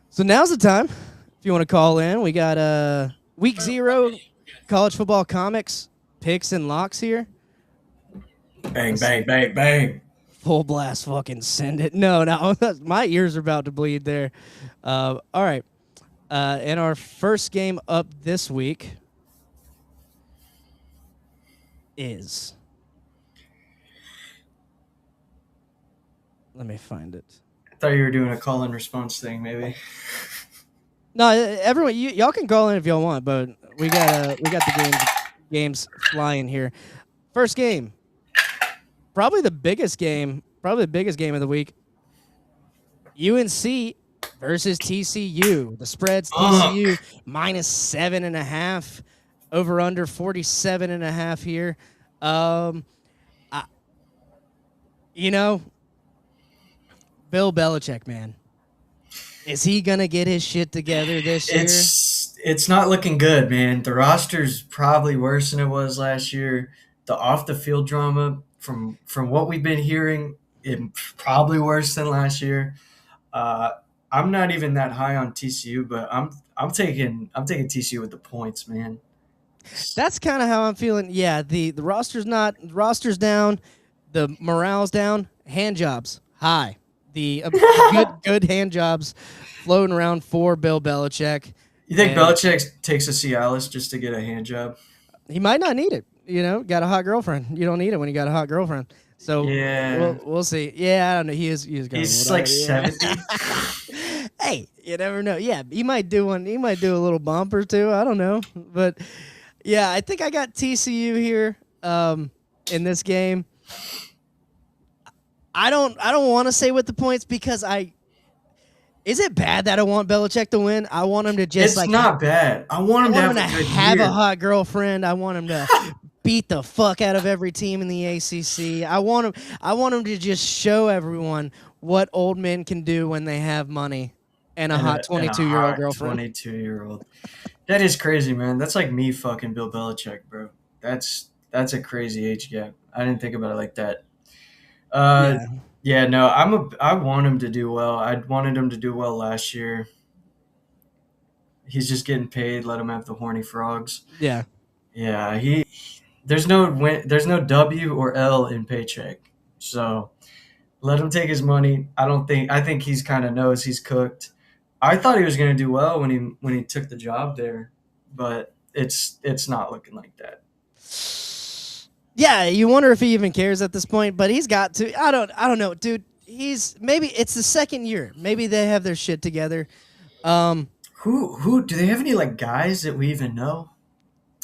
So now's the time. If you want to call in, we got week 0 college football comics, picks and locks here. Bang, bang, bang, bang. Full blast, fucking send it. No, my ears are about to bleed there. All right. And our first game up this week is. Let me find it. I thought you were doing a call and response thing, maybe. No, everyone, y'all can call in if y'all want, but we got the games flying here. First game, probably the biggest game of the week. UNC versus TCU. The spread's TCU -7.5, over under 47.5 here. Bill Belichick, man. Is he going to get his shit together this year? It's not looking good, man. The roster's probably worse than it was last year. The off-the-field drama, from what we've been hearing, it's probably worse than last year. I'm not even that high on TCU, but I'm taking TCU with the points, man. That's kind of how I'm feeling. Yeah, the roster's down, the morale's down, hand jobs high. The good hand jobs floating around for Bill Belichick. You think Belichick takes a Cialis just to get a hand job? He might not need it. Got a hot girlfriend. You don't need it when you got a hot girlfriend. So yeah, we'll see. Yeah, I don't know. He's like 70. Hey, you never know. Yeah, he might do one. He might do a little bump or two. I don't know, but Yeah, I think I got TCU here in this game. I don't want to say with the points because is it bad that I want Belichick to win? I want him to just It's not bad. I want him to have a good have year. a hot girlfriend. I want him to beat the fuck out of every team in the ACC. I want him to just show everyone what old men can do when they have money and a hot 22-year-old girlfriend. 22-year-old. That is crazy, man. That's like me fucking Bill Belichick, bro. That's a crazy age gap. I didn't think about it like that. Yeah, no, I want him to do well. I wanted him to do well last year. He's just getting paid. Let him have the horny frogs. Yeah. Yeah, there's no W or L in paycheck. So let him take his money. I think he's kind of knows he's cooked. I thought he was going to do well when he took the job there, but it's not looking like that. Yeah, you wonder if he even cares at this point, but he's got to. I don't know, dude. Maybe it's the second year. Maybe they have their shit together. Who do they have any like guys that we even know?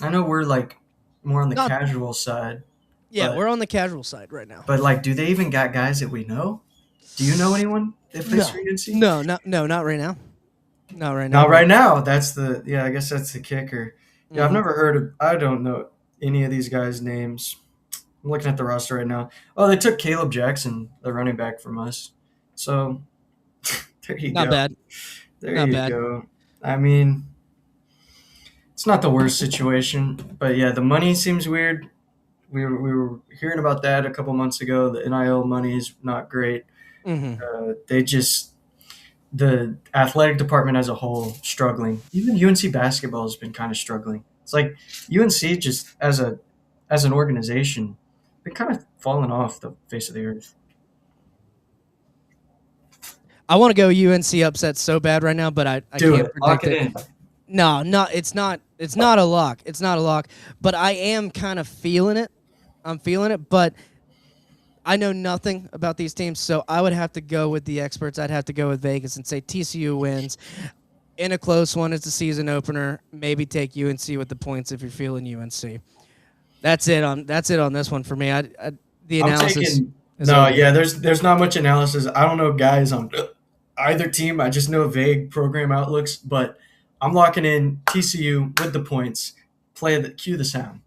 I know we're like more on the casual side. Yeah, we're on the casual side right now. But like, do they even got guys that we know? Do you know anyone that plays for UNC? No, not right now. Not right now. Not right now. I guess that's the kicker. Yeah, I've never heard of. I don't know any of these guys' names. I'm looking at the roster right now. Oh, they took Caleb Jackson, the running back from us. So there you go. Not bad. There you go. I mean, it's not the worst situation, but yeah, the money seems weird. We were hearing about that a couple months ago. The NIL money is not great. Mm-hmm. The athletic department as a whole struggling. Even UNC basketball has been kind of struggling. It's like UNC just as an organization been kind of falling off the face of the earth. I want to go UNC upset so bad right now, but I can't predict Lock it in. No, it's not a lock. It's not a lock, but I am kind of feeling it. I'm feeling it, but I know nothing about these teams, so I would have to go with the experts. I'd have to go with Vegas and say TCU wins. In a close one, it's a season opener. Maybe take UNC with the points if you're feeling UNC. That's it on this one for me. The analysis. There's not much analysis. I don't know guys on either team. I just know vague program outlooks, but I'm locking in TCU with the points. Cue the sound.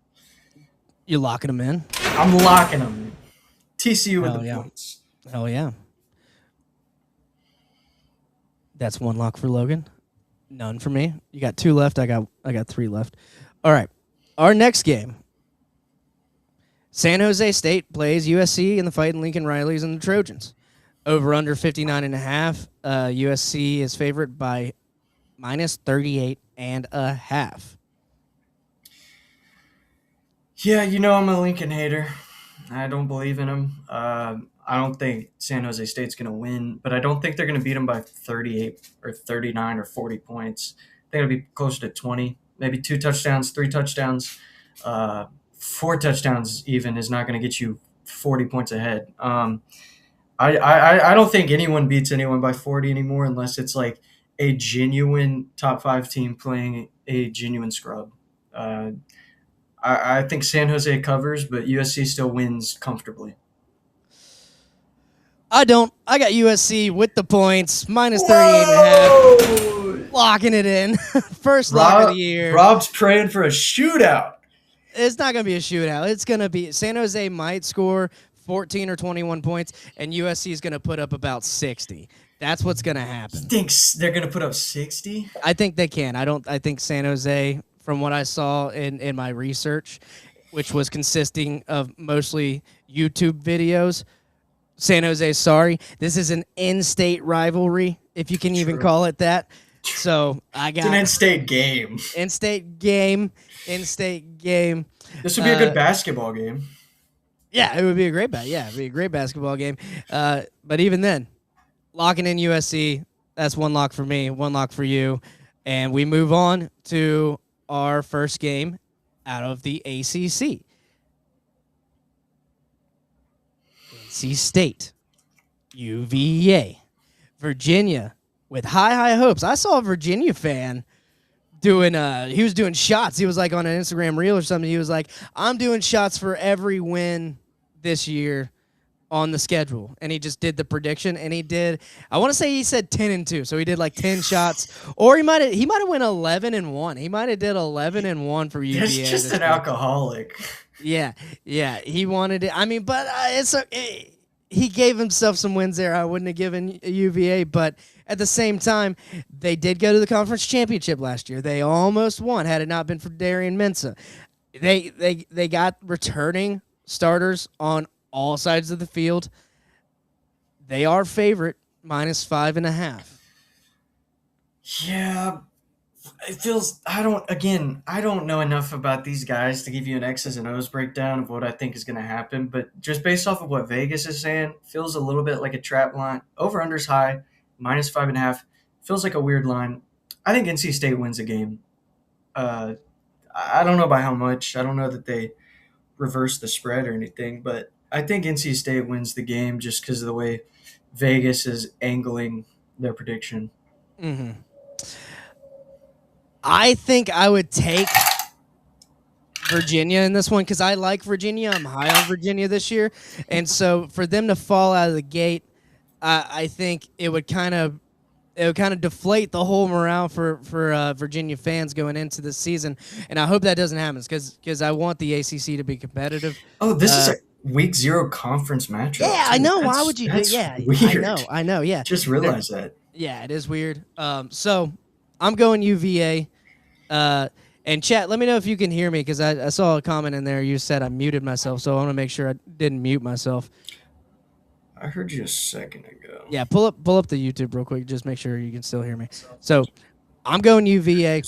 You're locking them in? I'm locking them in. TCU with the points. Hell yeah. That's one lock for Logan. None for me. You got 2 left. I got 3 left. All right. Our next game. San Jose State plays USC in the Fighting Lincoln Rileys and the Trojans. Over under 59.5. USC is favored by minus 38.5. Yeah, I'm a Lincoln hater. I don't believe in him. I don't think San Jose State's going to win, but I don't think they're going to beat them by 38 or 39 or 40 points. I think it'll be closer to 20, maybe 2 touchdowns, 3 touchdowns. 4 touchdowns even is not going to get you 40 points ahead. I don't think anyone beats anyone by 40 anymore unless it's like a genuine top 5 team playing a genuine scrub. I think San Jose covers, but USC still wins comfortably. I don't. I got USC with the points, minus 38.5. Locking it in. First lock of the year. Rob's praying for a shootout. It's not going to be a shootout. It's going to be San Jose might score 14 or 21 points, and USC is going to put up about 60. That's what's going to happen. You think they're going to put up 60? I think they can. I think San Jose, from what I saw in my research, which was consisting of mostly YouTube videos, San Jose, sorry. This is an in-state rivalry, if you can even call it that. So I got it's an in-state game. In-state game. This would be a good basketball game. Yeah, it would be a great it'd be a great basketball game. But even then, locking in USC, that's one lock for me, one lock for you. And we move on to our first game out of the ACC. NC State, UVA, Virginia with high hopes. I saw a Virginia fan doing shots. He was like on an Instagram reel or something. He was like, I'm doing shots for every win this year on the schedule. And he just did the prediction, and he did, I want to say he said 10-2. So he did like 10 shots, or he might have went 11-1. He might have did 11-1 for UVA. He's just an alcoholic. Yeah. He wanted it. I mean, but he gave himself some wins there. I wouldn't have given UVA, but at the same time, they did go to the conference championship last year. They almost won had it not been for Darian Mensah. They got returning starters on all sides of the field. They are favorite, -5.5. Yeah, it feels. I don't know enough about these guys to give you an X's and O's breakdown of what I think is going to happen. But just based off of what Vegas is saying, feels a little bit like a trap line. Over/under's high, -5.5. Feels like a weird line. I think NC State wins the game. I don't know by how much. I don't know that they reverse the spread or anything, but I think NC State wins the game just because of the way Vegas is angling their prediction. Mm-hmm. I think I would take Virginia in this one because I like Virginia. I'm high on Virginia this year. And so for them to fall out of the gate, I think it would kind of deflate the whole morale for Virginia fans going into this season. And I hope that doesn't happen because I want the ACC to be competitive. Oh, this is a week 0 conference matchup. Yeah, I know. Why would you? Yeah, weird. I know. Yeah, just realized that. Yeah, it is weird. So I'm going UVA. And chat, let me know if you can hear me because I saw a comment in there. You said I muted myself, so I want to make sure I didn't mute myself. I heard you a second ago. Yeah, pull up the YouTube real quick. Just make sure you can still hear me. So I'm going UVA.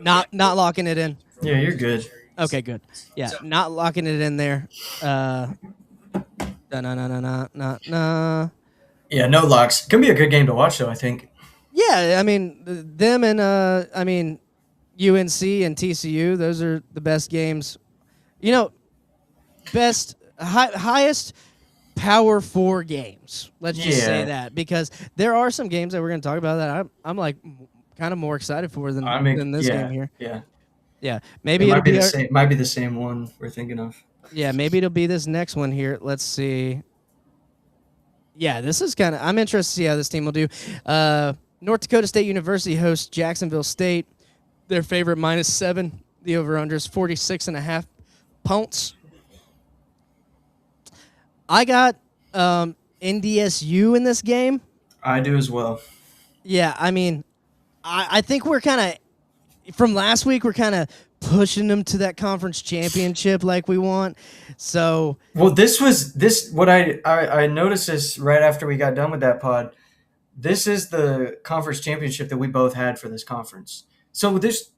Not locking it in. Yeah, you're good. Okay, good. Yeah, not locking it in there. Yeah, no locks. Gonna be a good game to watch, though. I think. Yeah, I mean them and UNC and TCU. Those are the best games. You know, highest Power 4 games. Let's just say that because there are some games that we're going to talk about that I'm like kind of more excited for than this game here. Yeah. Maybe it might be the same one we're thinking of. Yeah, maybe it'll be this next one here. Let's see. Yeah, this is kind of. I'm interested to see how this team will do. North Dakota State University hosts Jacksonville State. Their favorite -7. The over/under is 46.5 points. I got NDSU in this game. I do as well. Yeah, I mean, I think we're kind of from last week. We're kind of pushing them to that conference championship like we want. So, well, what I noticed this right after we got done with that pod. This is the conference championship that we both had for this conference. So this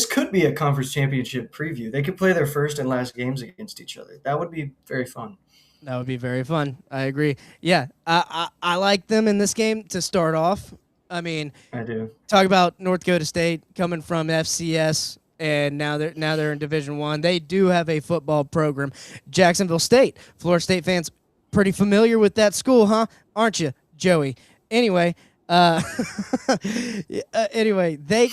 could be a conference championship preview. They could play their first and last games against each other. That would be very fun. That would be very fun. I agree. Yeah, I like them in this game to start off. I mean, I do. Talk about North Dakota State coming from FCS, and now they're in Division I. They do have a football program. Jacksonville State, Florida State fans, pretty familiar with that school, huh? Aren't you, Joey? Anyway, they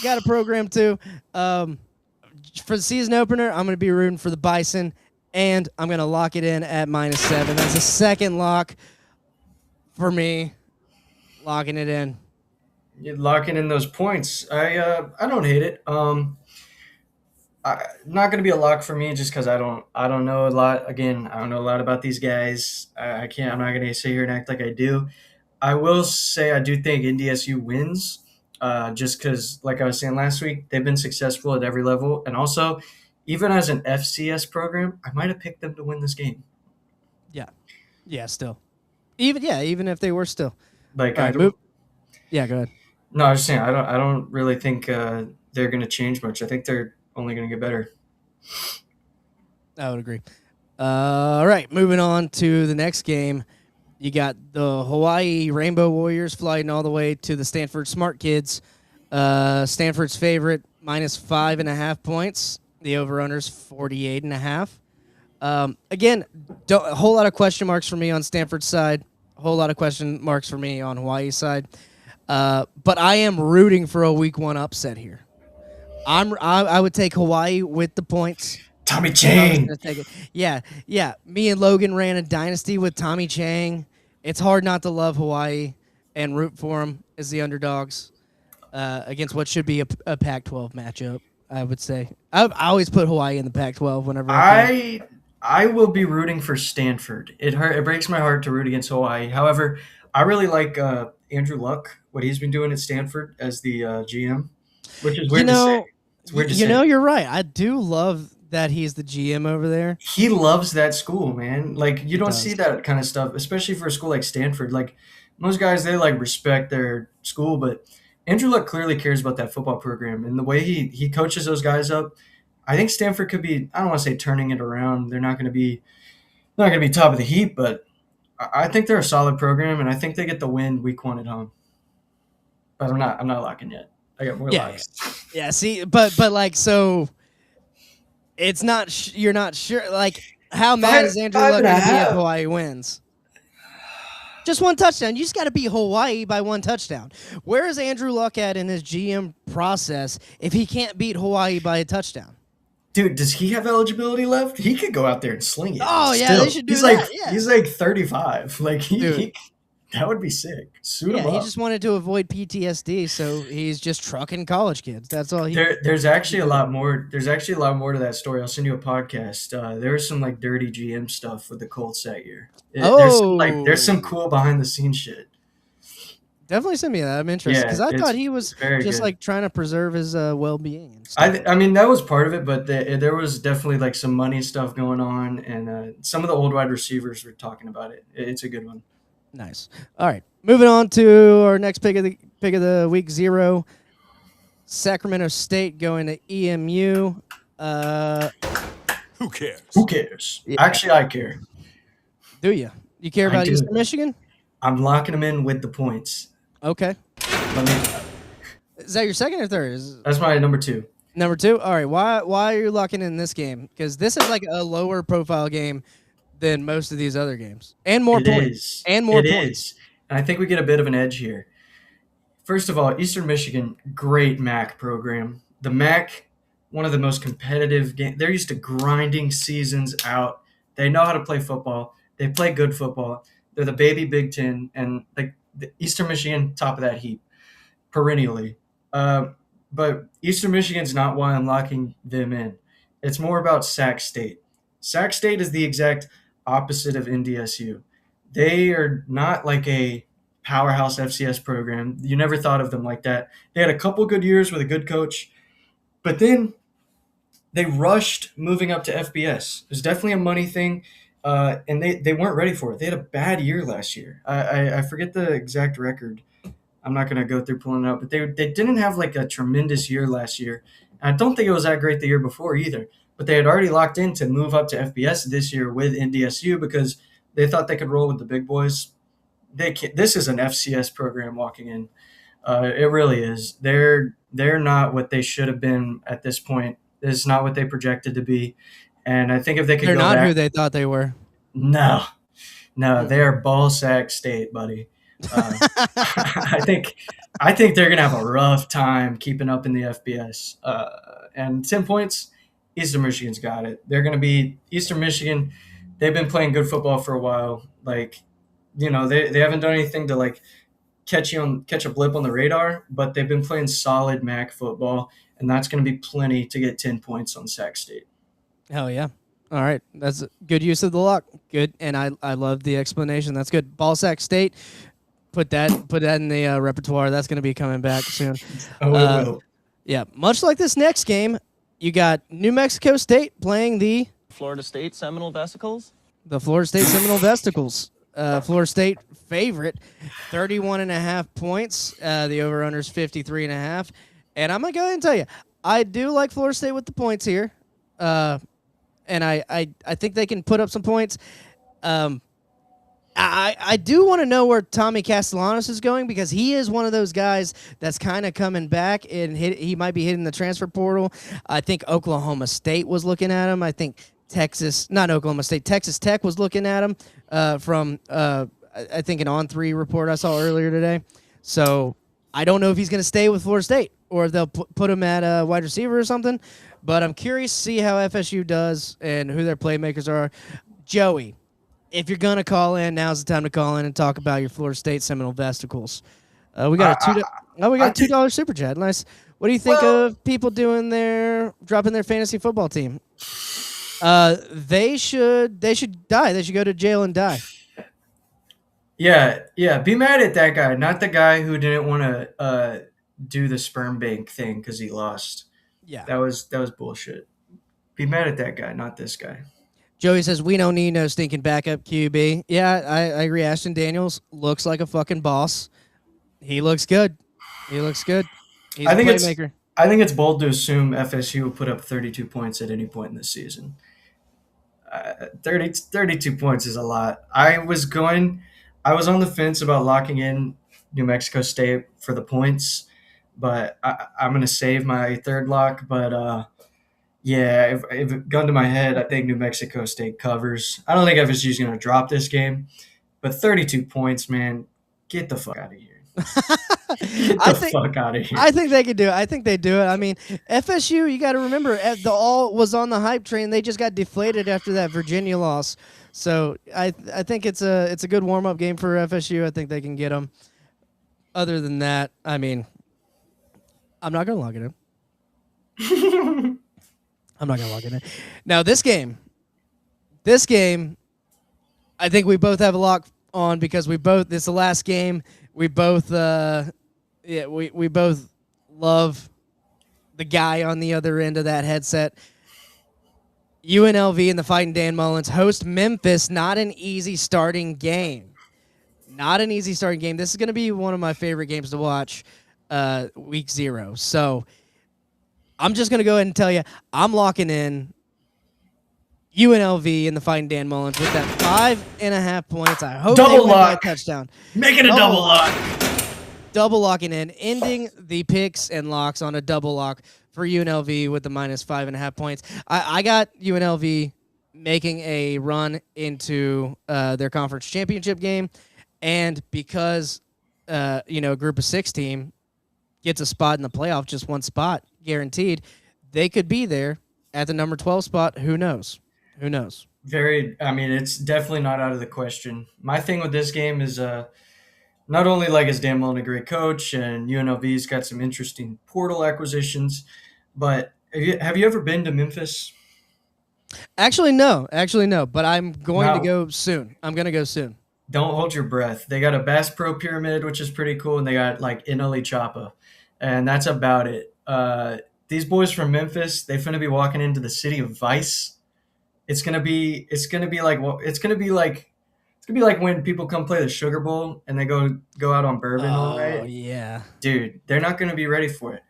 got a program too. For the season opener, I'm going to be rooting for the Bison. And I'm going to lock it in at -7. That's a second lock for me. Locking it in. You're locking in those points. I don't hate it. Not going to be a lock for me just because I don't know a lot. Again, I don't know a lot about these guys. I'm not going to sit here and act like I do. I will say I do think NDSU wins just because, like I was saying last week, they've been successful at every level. And also, even as an FCS program, I might have picked them to win this game. Yeah, still. Even if they were still. Like, go ahead. No, I was just saying, I don't really think they're going to change much. I think they're only going to get better. I would agree. All right, moving on to the next game. You got the Hawaii Rainbow Warriors flying all the way to the Stanford Smart Kids. Stanford's favorite, -5.5 points. The over/under's 48.5. Again, a whole lot of question marks for me on Stanford's side. A whole lot of question marks for me on Hawaii's side. But I am rooting for a Week 1 upset here. I would take Hawaii with the points. Tommy Chang. Yeah. Me and Logan ran a dynasty with Tommy Chang. It's hard not to love Hawaii and root for them as the underdogs against what should be a Pac-12 matchup. I would say I always put Hawaii in the Pac-12 whenever I will be rooting for Stanford. It breaks my heart to root against Hawaii. However, I really like Andrew Luck, what he's been doing at Stanford as the GM, which is weird to say. It's weird to say. You're right. I do love that he's the GM over there. He loves that school, man. Like, you don't see that kind of stuff, especially for a school like Stanford. Like, most guys, they, like, respect their school, but Andrew Luck clearly cares about that football program. And the way he coaches those guys up, I think Stanford could be, I don't want to say turning it around. They're not going to be top of the heap, but I think they're a solid program, and I think they get the win week 1 at home. But I'm not locking yet. I got more locks. Yeah, see, but like, so it's not you're not sure, like, how mad is Andrew Luck going to be if Hawaii wins? Just one touchdown. You just got to beat Hawaii by one touchdown. Where is Andrew Luck at in his GM process if he can't beat Hawaii by a touchdown? Dude, does he have eligibility left? He could go out there and sling it. Oh, yeah, still. They should do he's that. Like, yeah. He's like 35. Like, that would be sick. Suit him up. He just wanted to avoid PTSD, so he's just trucking college kids. That's all he. There's actually a lot more. There's actually a lot more to that story. I'll send you a podcast. There was some like dirty GM stuff with the Colts that year. There's some cool behind the scenes shit. Definitely send me that. I'm interested because I thought he was just like trying to preserve his well-being. And stuff. I mean, that was part of it, but there was definitely like some money stuff going on, and some of the old wide receivers were talking about it. It's a good one. Nice. All right, moving on to our next pick of the week 0. Sacramento State going to EMU. Who cares? Who cares? Yeah. Actually, I care. Do you? You care about Eastern Michigan? I'm locking them in with the points. Okay. Is that your second or third? That's my number 2. Number 2? All right. Why are you locking in this game? Because this is like a lower profile game than most of these other games. And more points. And more points. It is. And I think we get a bit of an edge here. First of all, Eastern Michigan, great MAC program. The MAC, one of the most competitive games. They're used to grinding seasons out. They know how to play football. They play good football. They're the baby Big Ten, and like the Eastern Michigan, top of that heap, perennially. But Eastern Michigan's not why I'm locking them in. It's more about Sac State. Sac State is the exact opposite of NDSU. They are not like a powerhouse FCS program. You never thought of them like that. They had a couple good years with a good coach, but then they rushed moving up to FBS. It was definitely a money thing. And they weren't ready for it. They had a bad year last year. I forget the exact record. I'm not going to go through pulling it up, but they didn't have like a tremendous year last year. And I don't think it was that great the year before either. But they had already locked in to move up to FBS this year with NDSU because they thought they could roll with the big boys. This is an FCS program walking in. It really is. They're not what they should have been at this point. It's not what they projected to be. And I think if they could They're go not back, who they thought they were. No, they are ball sack State, buddy. I think they're gonna have a rough time keeping up in the FBS. And 10 points, Eastern Michigan's got it. They're gonna be Eastern Michigan. They've been playing good football for a while. Like, you know, they haven't done anything to like catch a blip on the radar, but they've been playing solid MAC football, and that's gonna be plenty to get 10 points on Sac State. Hell yeah. All right. That's good use of the lock. Good. And I love the explanation. That's good. Ball Sac State. Put that in the repertoire. That's going to be coming back soon. Oh, it will. Yeah. Much like this next game, you got New Mexico State playing the Florida State Seminole Vesicles. The Florida State Seminole Vesicles. Florida State favorite, 31.5 points. The over-under's 53.5. And I'm going to go ahead and tell you, I do like Florida State with the points here. And I think they can put up some points. I do want to know where Tommy Castellanos is going because he is one of those guys that's kind of coming back and he might be hitting the transfer portal. I think Oklahoma State was looking at him. I think Texas Tech was looking at him from I think an On3 report I saw earlier today. So I don't know if he's going to stay with Florida State. or if they'll put him at wide receiver or something. But I'm curious to see how FSU does and who their playmakers are. Joey, if you're gonna call in, now's the time to call in and talk about your Florida State Seminole Vesticles. We got a $2 super chat. Nice. What do you think of people dropping their fantasy football team? They should die. They should go to jail and die. Yeah. Be mad at that guy, not the guy who didn't want to do the sperm bank thing because he lost. Yeah, that was bullshit. Be mad at that guy, not this guy. Joey says we don't need no stinking backup QB. Yeah, I agree. Ashton Daniels looks like a fucking boss. He looks good. He's a playmaker. I think it's bold to assume FSU will put up 32 points at any point in the season. 32 points is a lot. I was on the fence about locking in New Mexico State for the points, but I'm going to save my third lock. But if it gun to my head, I think New Mexico State covers. I don't think FSU is going to drop this game, but 32 points, man, get the fuck out of here. Fuck out of here. I think they could do it. I think they do it. I mean, FSU, you got to remember, the all was on the hype train. They just got deflated after that Virginia loss. So I think it's a good warm up game for FSU. I think they can get them. Other than that, I mean, I'm not gonna lock it in. I'm not gonna lock it in. Now this game, I think we both have a lock on because this is the last game. We both, we both love the guy on the other end of that headset. UNLV and the Fighting Dan Mullins host Memphis. Not an easy starting game. This is going to be one of my favorite games to watch week 0. So I'm just going to go ahead and tell you, I'm locking in UNLV and the Fighting Dan Mullins with that 5.5 points. I hope double they win by lock. a touchdown. Make it a double lock. Double locking in, ending the picks and locks on a double lock for UNLV with the minus 5.5 points. I got UNLV making a run into their conference championship game, and because a group of 6 team gets a spot in the playoff, just one spot guaranteed, they could be there at the number 12 spot. Who knows? It's definitely not out of the question. My thing with this game is not only is Dan Mullen a great coach and UNLV's got some interesting portal acquisitions, but have you ever been to Memphis? Actually, no. But I'm going to go soon. Don't hold your breath. They got a Bass Pro Pyramid, which is pretty cool, and they got Inali Chapa, and that's about it. These boys from Memphis, they finna be walking into the city of Vice. It's gonna be like when people come play the Sugar Bowl and they go out on bourbon all night. Oh yeah, dude, they're not gonna be ready for it.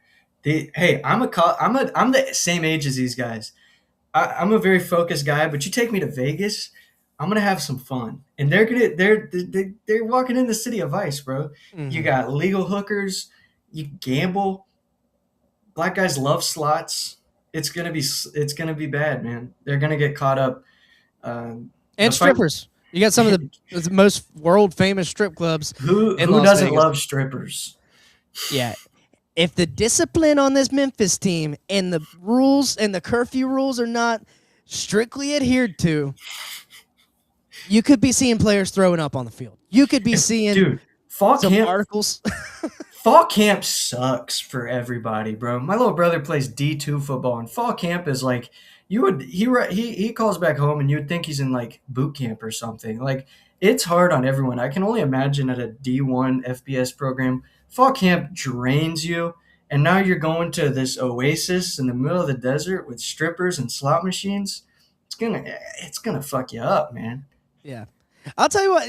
I'm the same age as these guys. I'm a very focused guy, but you take me to Vegas, I'm gonna have some fun. And they're walking in the city of Vice, bro. Mm-hmm. You got legal hookers, you gamble. Black guys love slots. It's gonna be bad, man. They're gonna get caught up. And strippers. You got some of the most world famous strip clubs. Who doesn't love strippers? Yeah. If the discipline on this Memphis team and the rules and the curfew rules are not strictly adhered to, you could be seeing players throwing up on the field. You could be seeing articles. Fall camp sucks for everybody, bro. My little brother plays D2 football, and fall camp is like he calls back home, and you would think he's in boot camp or something. It's hard on everyone. I can only imagine at a D1 FBS program, fall camp drains you, and now you're going to this oasis in the middle of the desert with strippers and slot machines. It's gonna fuck you up, man. Yeah, I'll tell you what.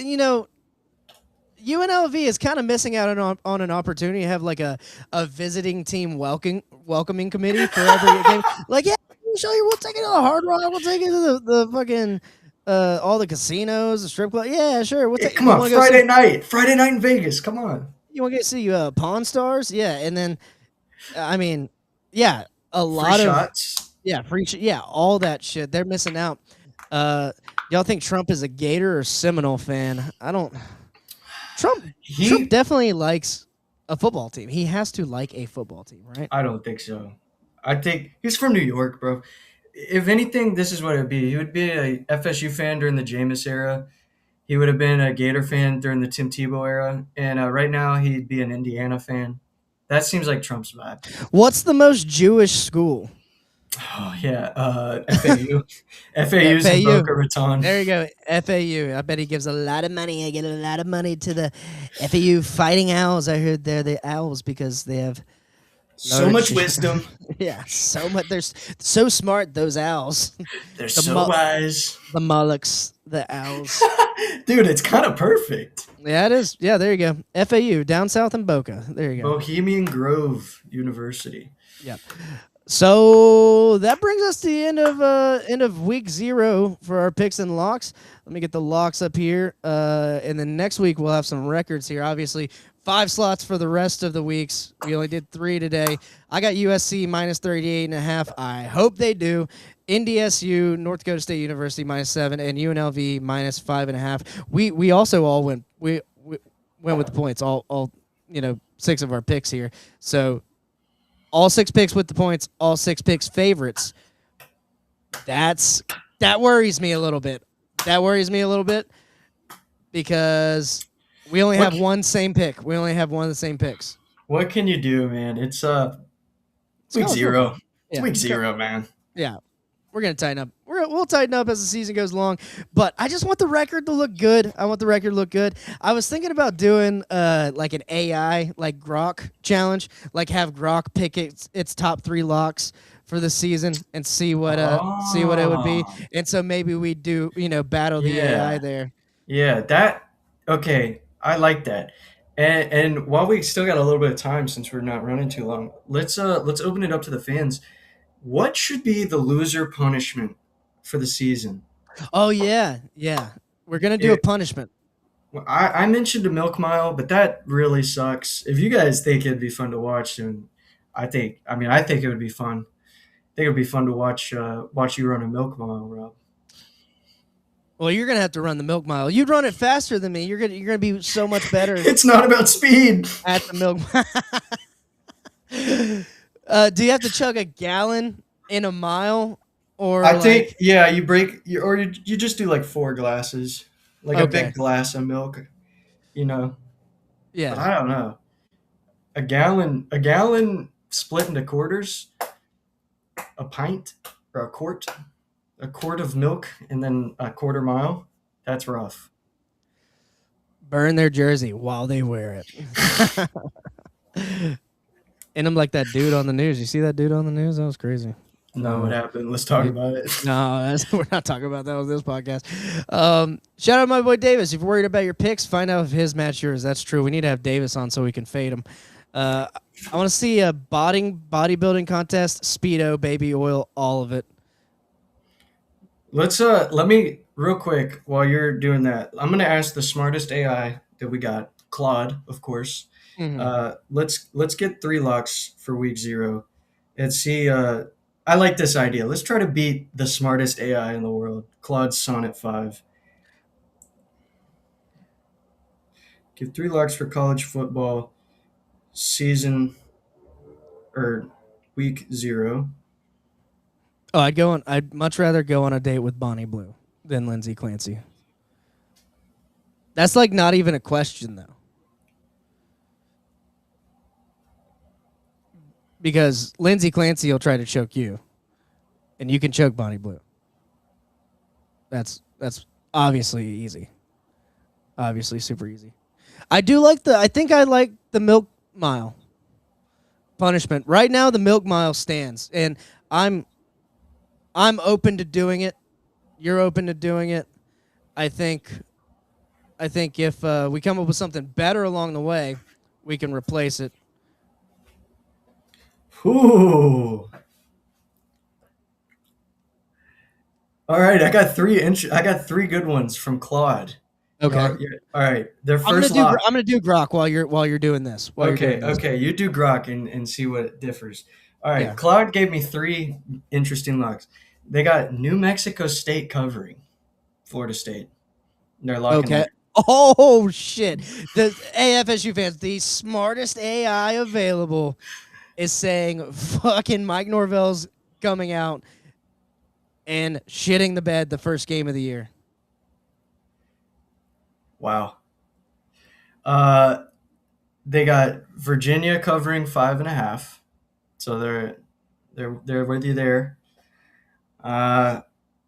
UNLV is kind of missing out on an opportunity to have a visiting team welcoming committee for every game. We'll take it to the Hard Rock. We'll take it to the fucking all the casinos, the strip club. Yeah, sure. Come on, Friday night in Vegas. Come on. You want to see Pawn Stars? Yeah, and then a lot free of shots. Yeah, all that shit. They're missing out. Y'all think Trump is a Gator or Seminole fan? I don't. Trump definitely likes a football team. He has to like a football team, right? I don't think so. I think he's from New York, bro. If anything, this is what it would be. He would be a FSU fan during the Jameis era. He would have been a Gator fan during the Tim Tebow era. And right now, he'd be an Indiana fan. That seems like Trump's vibe. What's the most Jewish school? Oh, yeah. FAU. FAU's in Boca Raton. There you go. FAU. I bet he gives a lot of money. I get a lot of money to the FAU Fighting Owls. I heard they're the Owls because they have so much wisdom. Yeah, so much. They're so smart, those owls. They're so wise. The Mullocks, the owls. Dude, it's kind of perfect. Yeah, it is. Yeah, there you go. FAU, down south in Boca. There you go. Bohemian Grove University. Yeah. So that brings us to the end of week 0 for our picks and locks. Let me get the locks up here. And then next week we'll have some records here. Obviously, 5 slots for the rest of the weeks. We only did 3 today. I got USC minus 38.5. I hope they do. NDSU, North Dakota State University minus 7, and UNLV minus 5.5. We also all went we went with the points. All 6 of our picks here. So all 6 picks with the points, all 6 picks favorites. That worries me a little bit. That worries me a little bit because we only have one same pick. We only have one of the same picks. What can you do, man? It's week 0. It's week 0, man. Yeah. We're going to tighten up. We'll tighten up as the season goes along, but I just want the record to look good. I was thinking about doing like an AI, like Grok challenge, like have Grok pick its top 3 locks for the season and see what it would be. And so maybe we do, battle the AI there. Yeah, okay. I like that. And while we still got a little bit of time since we're not running too long, let's open it up to the fans. What should be the loser punishment for the season? Oh, yeah. We're going to do a punishment. I mentioned a milk mile, but that really sucks. If you guys think it'd be fun to watch, then I think it would be fun. I think it would be fun to watch you run a milk mile, Rob. Well, you're going to have to run the milk mile. You'd run it faster than me. You're going to be so much better. It's not about speed. At the milk mile. Do you have to chug a gallon in a mile, or I think you break or you just do like 4 glasses, like a big glass of milk, Yeah, but I don't know. A gallon split into quarters, a pint or a quart of milk, and then a quarter mile. That's rough. Burn their jersey while they wear it. And I'm like that dude on the news. You see that dude on the news? That was crazy. No, what happened? Let's talk about it. No, we're not talking about that on this podcast. Shout out my boy Davis. If you're worried about your picks, find out if his match yours. That's true. We need to have Davis on so we can fade him. I want to see a bodybuilding contest, Speedo, baby oil, all of it. Let me real quick while you're doing that. I'm gonna ask the smartest AI that we got, Claude, of course. Mm-hmm. Let's get 3 locks for week 0 and see. I like this idea. Let's try to beat the smartest AI in the world, Claude's Sonnet 5. Give 3 locks for college football season or week 0. Oh, I'd much rather go on a date with Bonnie Blue than Lindsey Clancy. That's like not even a question though. Because Lindsey Clancy will try to choke you, and you can choke Bonnie Blue. That's obviously easy. Obviously super easy. I think I like the milk mile punishment. Right now the milk mile stands, and I'm open to doing it. You're open to doing it. I think if we come up with something better along the way, we can replace it. Ooh. All right, I got 3 good ones from Claude. Okay. All right. Their first I'm gonna do Grok while you're doing this. Okay. You do Grok and see what it differs. All right. Yeah. Claude gave me 3 interesting locks. They got New Mexico State covering Florida State. They're locking it. Oh, shit. The AFSU fans, the smartest AI available, is saying fucking Mike Norvell's coming out and shitting the bed the first game of the year. Wow. They got Virginia covering 5.5, so they're with you there. And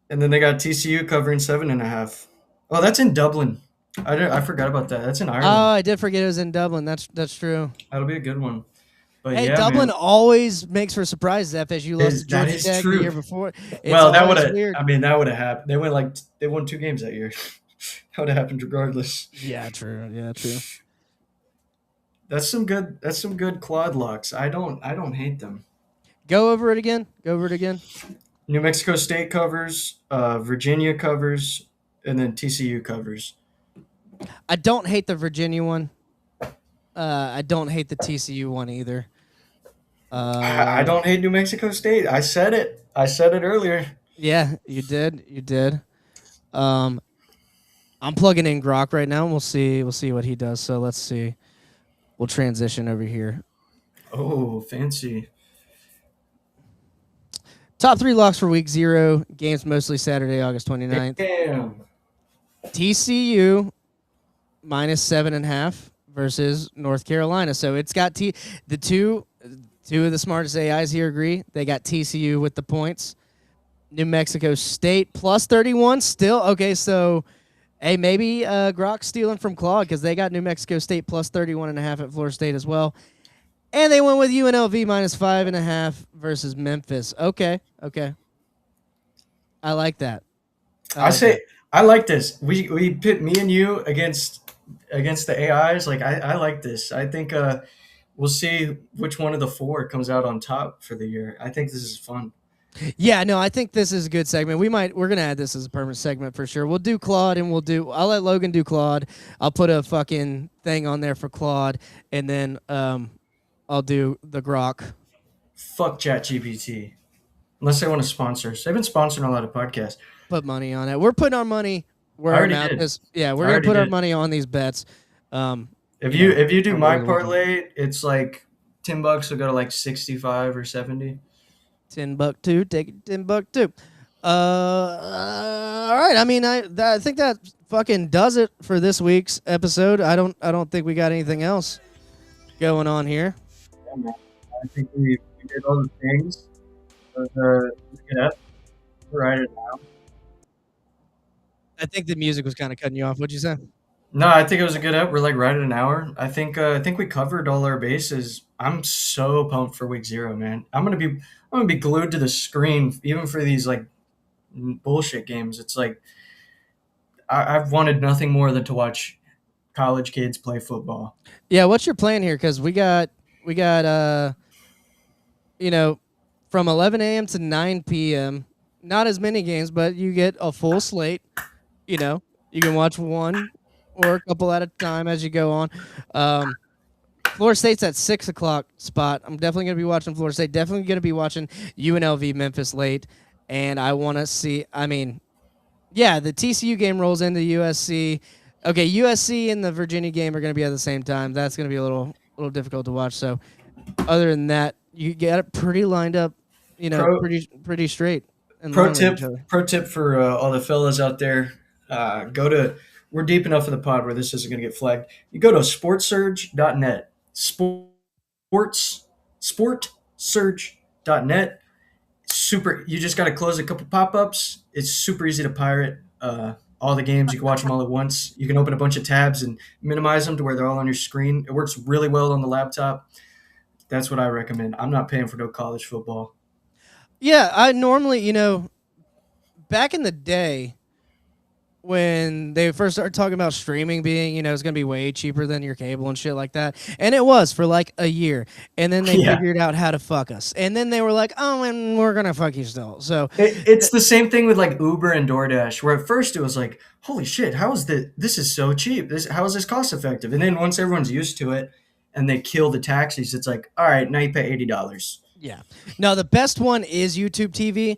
then they got TCU covering 7.5. Oh, that's in Dublin. I forgot about that. That's in Oh, Ireland. I did forget it was in Dublin. That's true. That'll be a good one. But Hey, yeah, Dublin man. always makes for surprises. FSU lost to That Georgia is Tech true. the year before. It's Well, that always would have. weird. I mean, that would have happened. They won 2 games that year. That would have happened regardless. Yeah, true. Yeah, true. That's some good quad locks. I don't hate them. Go over it again. New Mexico State covers, Virginia covers, and then TCU covers. I don't hate the Virginia one. I don't hate the TCU one either. I don't hate New Mexico State. I said it earlier. Yeah, you did. I'm plugging in Grok right now, and we'll see what he does. So let's see. We'll transition over here. Oh, fancy. Top 3 locks for week 0. Games mostly Saturday, August 29th. Damn. TCU minus 7.5 versus North Carolina. So it's got the two of the smartest AIs here agree. They got TCU with the points. New Mexico State plus 31 still. Okay, so hey, maybe Grok's stealing from Claude because they got New Mexico State plus 31.5 at Florida State as well. And they went with UNLV minus 5.5 versus Memphis. Okay. I like that. I like this. We pit me and you against the AIs. Like I like this. I think we'll see which one of the 4 comes out on top for the year. I think this is fun. Yeah, no, I think this is a good segment. We're gonna add this as a permanent segment for sure. We'll do Claude and I'll let Logan do Claude. I'll put a fucking thing on there for Claude, and then I'll do the Grok. Fuck ChatGPT. Unless they want to sponsor us. They've been sponsoring a lot of podcasts. Put money on it. We're putting our money where I our already mouth did. is. Yeah, we're I gonna already put our did. money on these bets. If you do my really parlay, it's like $10 will go to like 65 or 70. $10 take it, $10 all right. I mean, I think that fucking does it for this week's episode. I don't think we got anything else going on here. Yeah, man. I think we did all the things. Let's get up. Write it down. I think the music was kind of cutting you off. What'd you say? No, I think it was a good up. We're like right at an hour. I think we covered all our bases. I'm so pumped for week 0, man. I'm gonna be glued to the screen even for these like bullshit games. It's like I've wanted nothing more than to watch college kids play football. Yeah, what's your plan here? Because we got from 11 a.m. to 9 p.m. Not as many games, but you get a full slate. You can watch one or a couple at a time as you go on. Florida State's at 6 o'clock spot. I'm definitely going to be watching Florida State. Definitely going to be watching UNLV Memphis late. And I want to see, the TCU game rolls into USC. Okay, USC and the Virginia game are going to be at the same time. That's going to be a little difficult to watch. So other than that, you get it pretty lined up, pretty straight. And Pro tip for all the fellas out there, we're deep enough in the pod where this isn't going to get flagged. You go to sportsurge.net. Sportsurge.net. Super. You just got to close a couple pop-ups. It's super easy to pirate all the games. You can watch them all at once. You can open a bunch of tabs and minimize them to where they're all on your screen. It works really well on the laptop. That's what I recommend. I'm not paying for no college football. Yeah, I normally, back in the day when they first started talking about streaming being, it's going to be way cheaper than your cable and shit like that. And it was for like a year. And then they figured out how to fuck us. And then they were like, oh, and we're going to fuck you still. So it's the same thing with like Uber and DoorDash, where at first it was like, holy shit, this is so cheap. How is this cost effective? And then once everyone's used to it and they kill the taxis, it's like, all right, now you pay $80. Yeah. No, the best one is YouTube TV.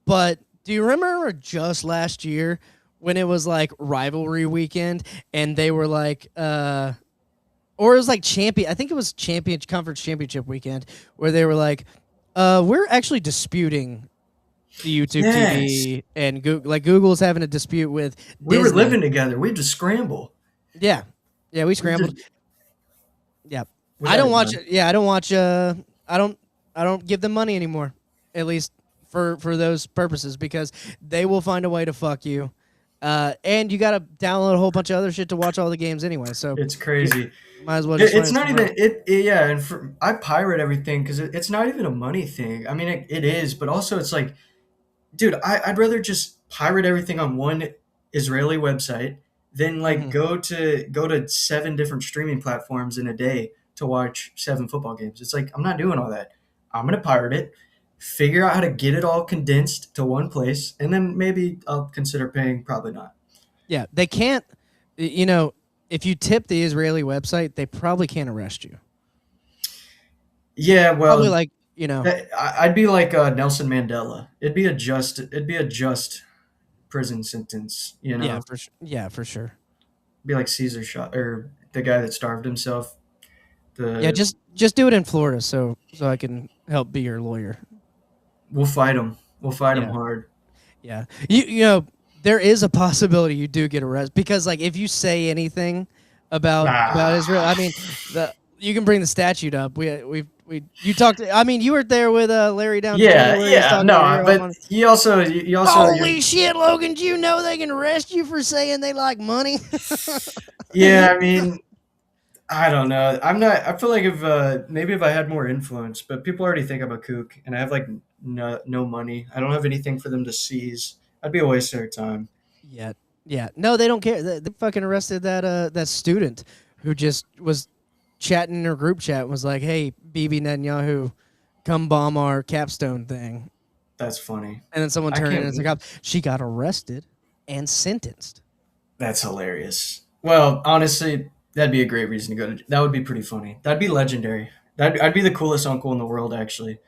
But do you remember just last year when it was like rivalry weekend and they were like, or it was like I think it was conference championship weekend where they were like, we're actually disputing the YouTube TV and Google. Like Google's having a dispute with We Disney. were living together. We had to scramble. Yeah, we scrambled. Yeah, I don't watch it. Yeah, I don't watch. I don't give them money anymore. At least for those purposes, because they will find a way to fuck you. And you got to download a whole bunch of other shit to watch all the games anyway. So it's crazy. Might as well. Just it's not even yeah, and I pirate everything because it's not even a money thing. I mean, it is, but also it's like, dude, I'd rather just pirate everything on one Israeli website than like go to 7 different streaming platforms in a day to watch 7 football games. It's like, I'm not doing all that. I'm gonna pirate it, figure out how to get it all condensed to one place, and then maybe I'll consider paying. Probably not. Yeah, they can't. You know, if you tip the Israeli website, they probably can't arrest you. Yeah, well, probably like, you know, I'd be like Nelson Mandela. It'd be a just prison sentence. You know. Yeah, for sure. Be like Caesar shot or the guy that starved himself. Just do it in Florida, so I can help be your lawyer. We'll fight him. We'll fight him hard. Yeah, you know, there is a possibility you do get arrested because, like, if you say anything about Israel, I mean, you can bring the statute up. You talked. I mean, you were there with Larry down. Yeah. No, but you also. Holy shit, Logan! Do you know they can arrest you for saying they like money? Yeah, I mean, I don't know. I feel like if I had more influence, but people already think I'm a kook, and I have like no money. I don't have anything for them to seize. I'd be a waste of their time. Yeah. No, they don't care. They fucking arrested that student who just was chatting in her group chat and was like, "Hey, Bibi Netanyahu, come bomb our capstone thing." That's funny. And then someone turned in and said, she got arrested and sentenced. That's hilarious. Well, honestly, that'd be a great reason to go to. That would be pretty funny. That'd be legendary. I'd be the coolest uncle in the world, actually.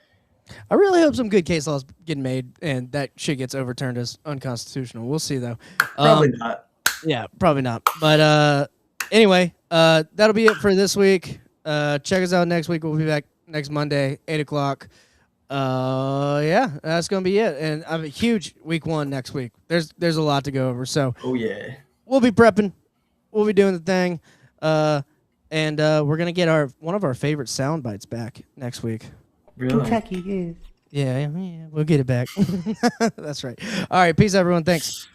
I really hope some good case laws get made and that shit gets overturned as unconstitutional. We'll see, though. Probably not. Yeah, probably not. But anyway, that'll be it for this week. Check us out next week. We'll be back next Monday, 8 o'clock. Yeah, that's going to be it. And I'm a huge week 1 next week. There's a lot to go over. So oh, yeah. We'll be prepping. We'll be doing the thing. And we're going to get one of our favorite sound bites back next week. Really? Yeah, we'll get it back. That's right. All right, peace, everyone. Thanks.